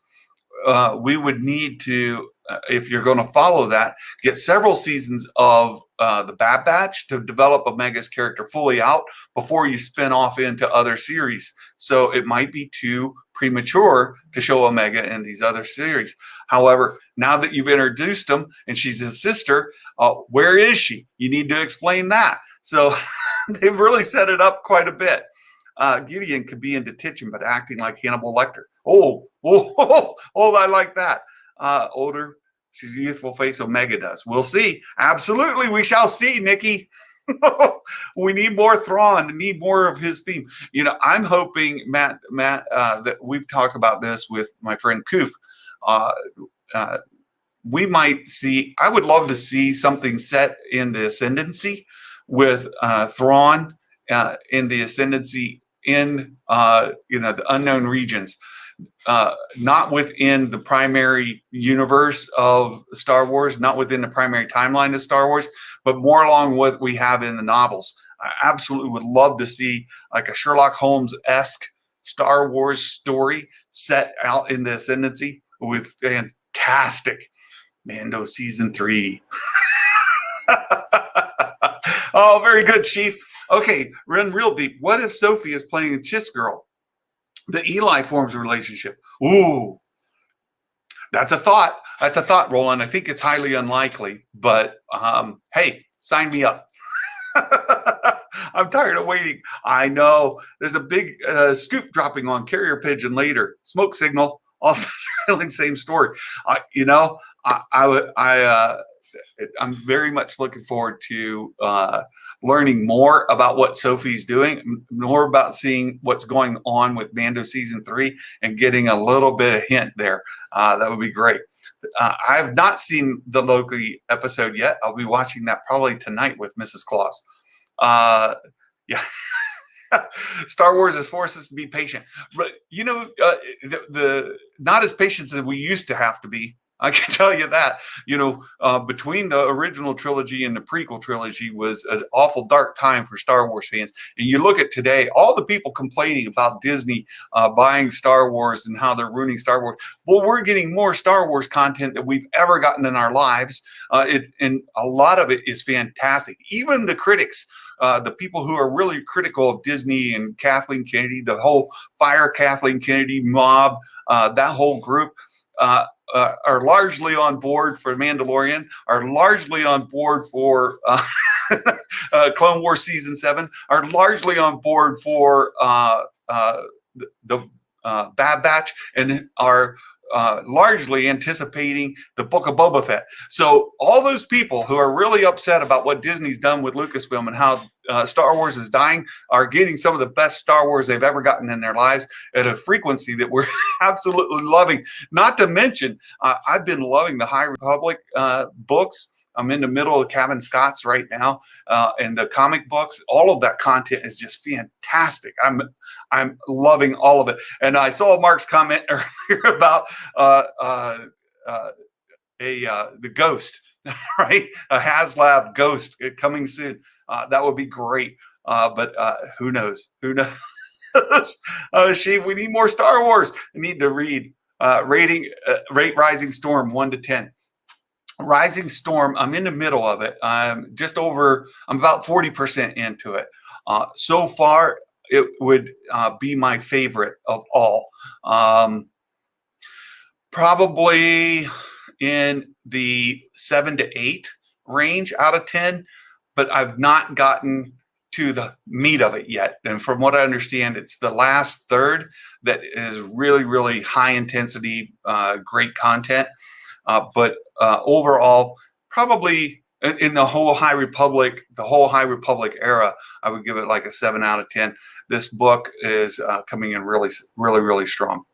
We would need to, if you're going to follow that, get several seasons of the Bad Batch to develop Omega's character fully out before you spin off into other series. So it might be too premature to show Omega in these other series. However, now that you've introduced them and she's his sister, where is she? You need to explain that. So they've really set it up quite a bit. Gideon could be in detention, but acting like Hannibal Lecter. Oh, I like that. Older, she's a youthful face. Omega does. We'll see. Absolutely, we shall see, Nikki. We need more Thrawn. Need more of his theme. I'm hoping, Matt, that we've talked about this with my friend Coop. We might see. I would love to see something set in the Ascendancy with Thrawn in the Ascendancy in the unknown regions. Not within the primary universe of Star Wars, not within the primary timeline of Star Wars, but more along what we have in the novels. I absolutely would love to see like a Sherlock Holmes-esque Star Wars story set out in the Ascendancy with fantastic Mando season 3. Oh, very good, Chief. Okay, run real deep. What if Sophie is playing a Chiss girl? The Eli forms a relationship. Ooh, that's a thought. That's a thought, Roland. I think it's highly unlikely, but hey, sign me up. I'm tired of waiting. I know. There's a big scoop dropping on Carrier Pigeon later. Smoke signal. Also, same story. I'm very much looking forward to learning more about what Sophie's doing, more about seeing what's going on with Mando season 3, and getting a little bit of hint there. That would be great. I've not seen the Loki episode yet. I'll be watching that probably tonight with Mrs. Claus. Yeah. Star Wars has forced us to be patient, but the not as patient as we used to have to be. I can tell you that. Between the original trilogy and the prequel trilogy was an awful dark time for Star Wars fans. And you look at today, all the people complaining about Disney buying Star Wars and how they're ruining Star Wars. Well, we're getting more Star Wars content than we've ever gotten in our lives, and a lot of it is fantastic. Even the critics. The people who are really critical of Disney and Kathleen Kennedy, the whole Fire Kathleen Kennedy mob, that whole group are largely on board for Mandalorian, are largely on board for Clone Wars Season 7, are largely on board for the Bad Batch, and are largely anticipating the Book of Boba Fett. So all those people who are really upset about what Disney's done with Lucasfilm and how Star Wars is dying are getting some of the best Star Wars they've ever gotten in their lives at a frequency that we're absolutely loving. Not to mention, I've been loving the High Republic books. I'm in the middle of Kevin Scott's right now, and the comic books. All of that content is just fantastic. I'm loving all of it. And I saw Mark's comment earlier about the ghost, right? A HasLab ghost coming soon. That would be great. But who knows? Who knows? Sheep, we need more Star Wars. I need to read rate Rising Storm 1 to 10. Rising Storm, I'm in the middle of it. I'm about 40% into it. So far, it would be my favorite of all. Probably in the 7 to 8 range out of 10, but I've not gotten to the meat of it yet. And from what I understand, it's the last third that is really, really high intensity, great content. But overall, probably in the whole High Republic era, I would give it like a 7 out of 10. This book is coming in really, really, really strong.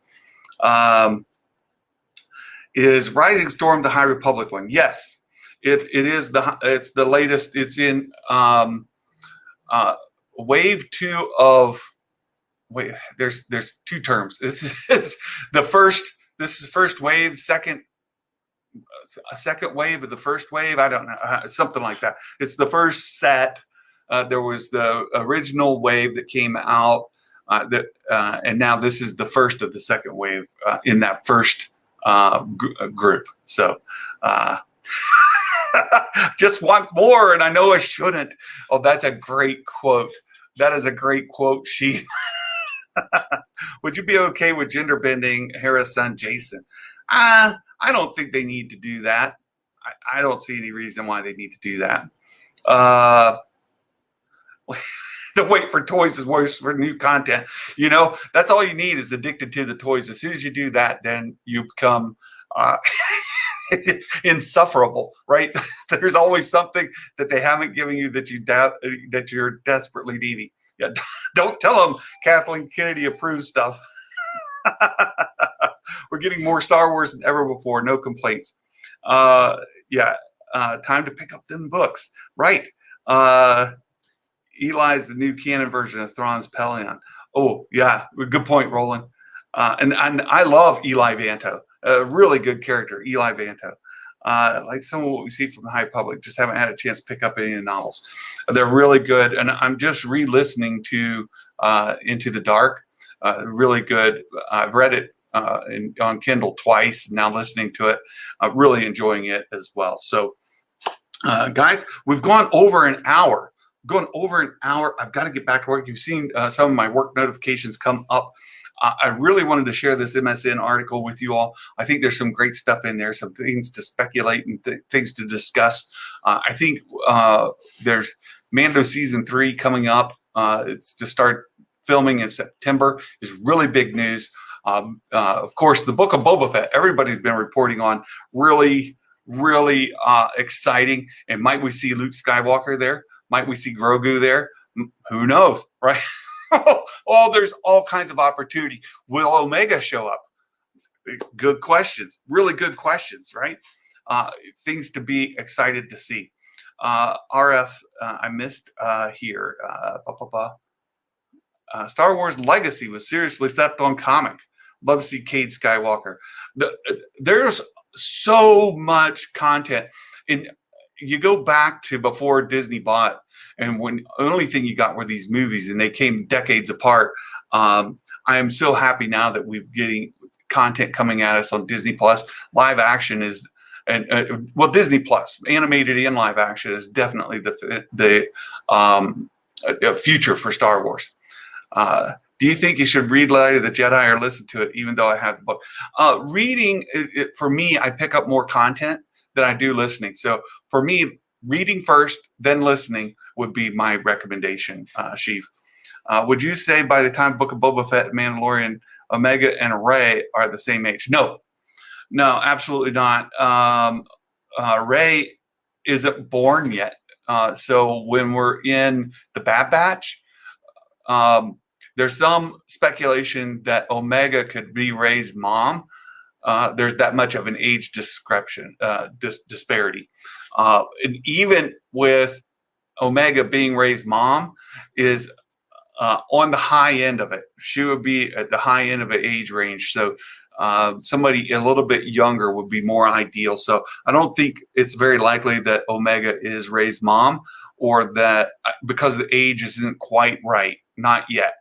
Is Rising Storm the High Republic one? Yes, it is. It's the latest. It's in wave 2 of. Wait, there's 2 terms. This is the first. This is first wave. A second wave of the first wave. I don't know, something like that. It's the first set. There was the original wave that came out, and now this is the first of the second wave in that first group. So just want more, and I know I shouldn't. Oh, that's a great quote. That is a great quote, She. Would you be okay with gender bending Hera's son, Jason? I don't think they need to do that. I don't see any reason why they need to do that. The wait for toys is worse for new content. You know, that's all you need is addicted to the toys. As soon as you do that, then you become insufferable, right? There's always something that they haven't given you that that you're desperately needing. Yeah, don't tell them Kathleen Kennedy approves stuff. We're getting more Star Wars than ever before. No complaints. Yeah, time to pick up them books. Right. Eli's the new canon version of Thrawn's Pelion. Oh, yeah. Good point, Roland. And I love Eli Vanto. A really good character, Eli Vanto. Like some of what we see from the High Public, just haven't had a chance to pick up any of the novels. They're really good. And I'm just re-listening to Into the Dark. Really good. I've read it on Kindle twice, now listening to it. Really enjoying it as well. So, guys, we've gone over an hour. I've got to get back to work. You've seen some of my work notifications come up. I really wanted to share this MSN article with you all. I think there's some great stuff in there, some things to speculate and things to discuss. I think there's Mando Season 3 coming up. It's to start filming in September is really big news. Of course, the book of Boba Fett, everybody's been reporting on, really exciting. And might we see Luke Skywalker there? Might we see Grogu there? Who knows, right? Oh, there's all kinds of opportunity. Will Omega show up? Good questions, really good questions, right? Things to be excited to see. RF, I missed here. Star Wars Legacy was seriously stepped on comic. Love to see Cade Skywalker. There's so much content. And you go back to before Disney bought, and when the only thing you got were these movies, and they came decades apart. I am so happy now that we're getting content coming at us on Disney Plus. Live action is, well, Disney Plus, animated and live action is definitely the future for Star Wars. Do you think you should read Light of the Jedi or listen to it, even though I have the book? Reading, for me, I pick up more content than I do listening. So for me, reading first, then listening would be my recommendation, Sheev. Would you say by the time Book of Boba Fett, Mandalorian, Omega, and Rey are the same age? No, absolutely not. Rey isn't born yet. So when we're in the Bad Batch, there's some speculation that Omega could be Rey's mom. There's that much of an age disparity. And even with Omega being Rey's mom is on the high end of it. She would be at the high end of an age range. So somebody a little bit younger would be more ideal. So I don't think it's very likely that Omega is Rey's mom, or that because the age isn't quite right. Not yet.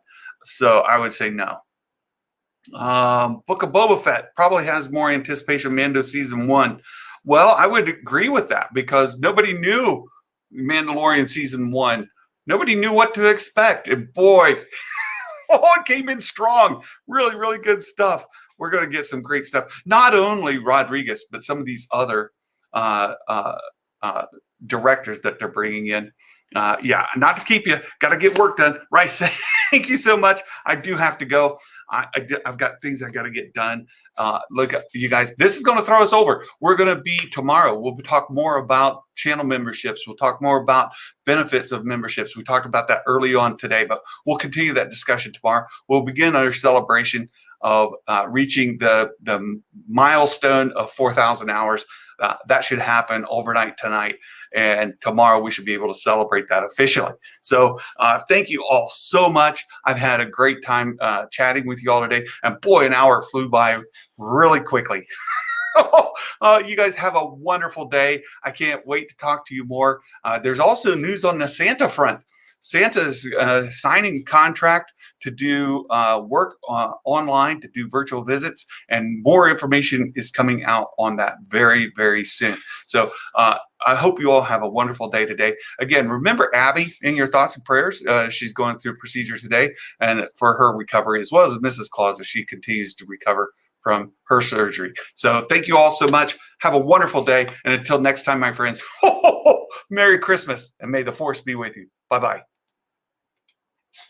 So I would say no. Book of Boba Fett probably has more anticipation. Mando Season 1. Well, I would agree with that because nobody knew Mandalorian Season 1. Nobody knew what to expect. And boy, it came in strong. Really good stuff. We're going to get some great stuff. Not only Rodriguez, but some of these other directors that they're bringing in. Yeah, not to keep you. Got to get work done. Right. Thank you so much. I do have to go. I've got things I got to get done. Look, you guys, this is going to throw us over. We're going to be tomorrow. We'll talk more about channel memberships. We'll talk more about benefits of memberships. We talked about that early on today, but we'll continue that discussion tomorrow. We'll begin our celebration of reaching the milestone of 4,000 hours. That should happen overnight tonight. And tomorrow we should be able to celebrate that officially. So thank you all so much. I've had a great time chatting with you all today. And boy, an hour flew by really quickly. You guys have a wonderful day. I can't wait to talk to you more. There's also news on the Santa front. Santa's signing contract to do work online, to do virtual visits, and more information is coming out on that very soon. So I hope you all have a wonderful day today. Again, remember Abby in your thoughts and prayers. She's going through procedure today, and for her recovery, as well as Mrs. Claus as she continues to recover from her surgery. So thank you all so much. Have a wonderful day. And until next time, my friends, Merry Christmas, and may the force be with you. Bye-bye.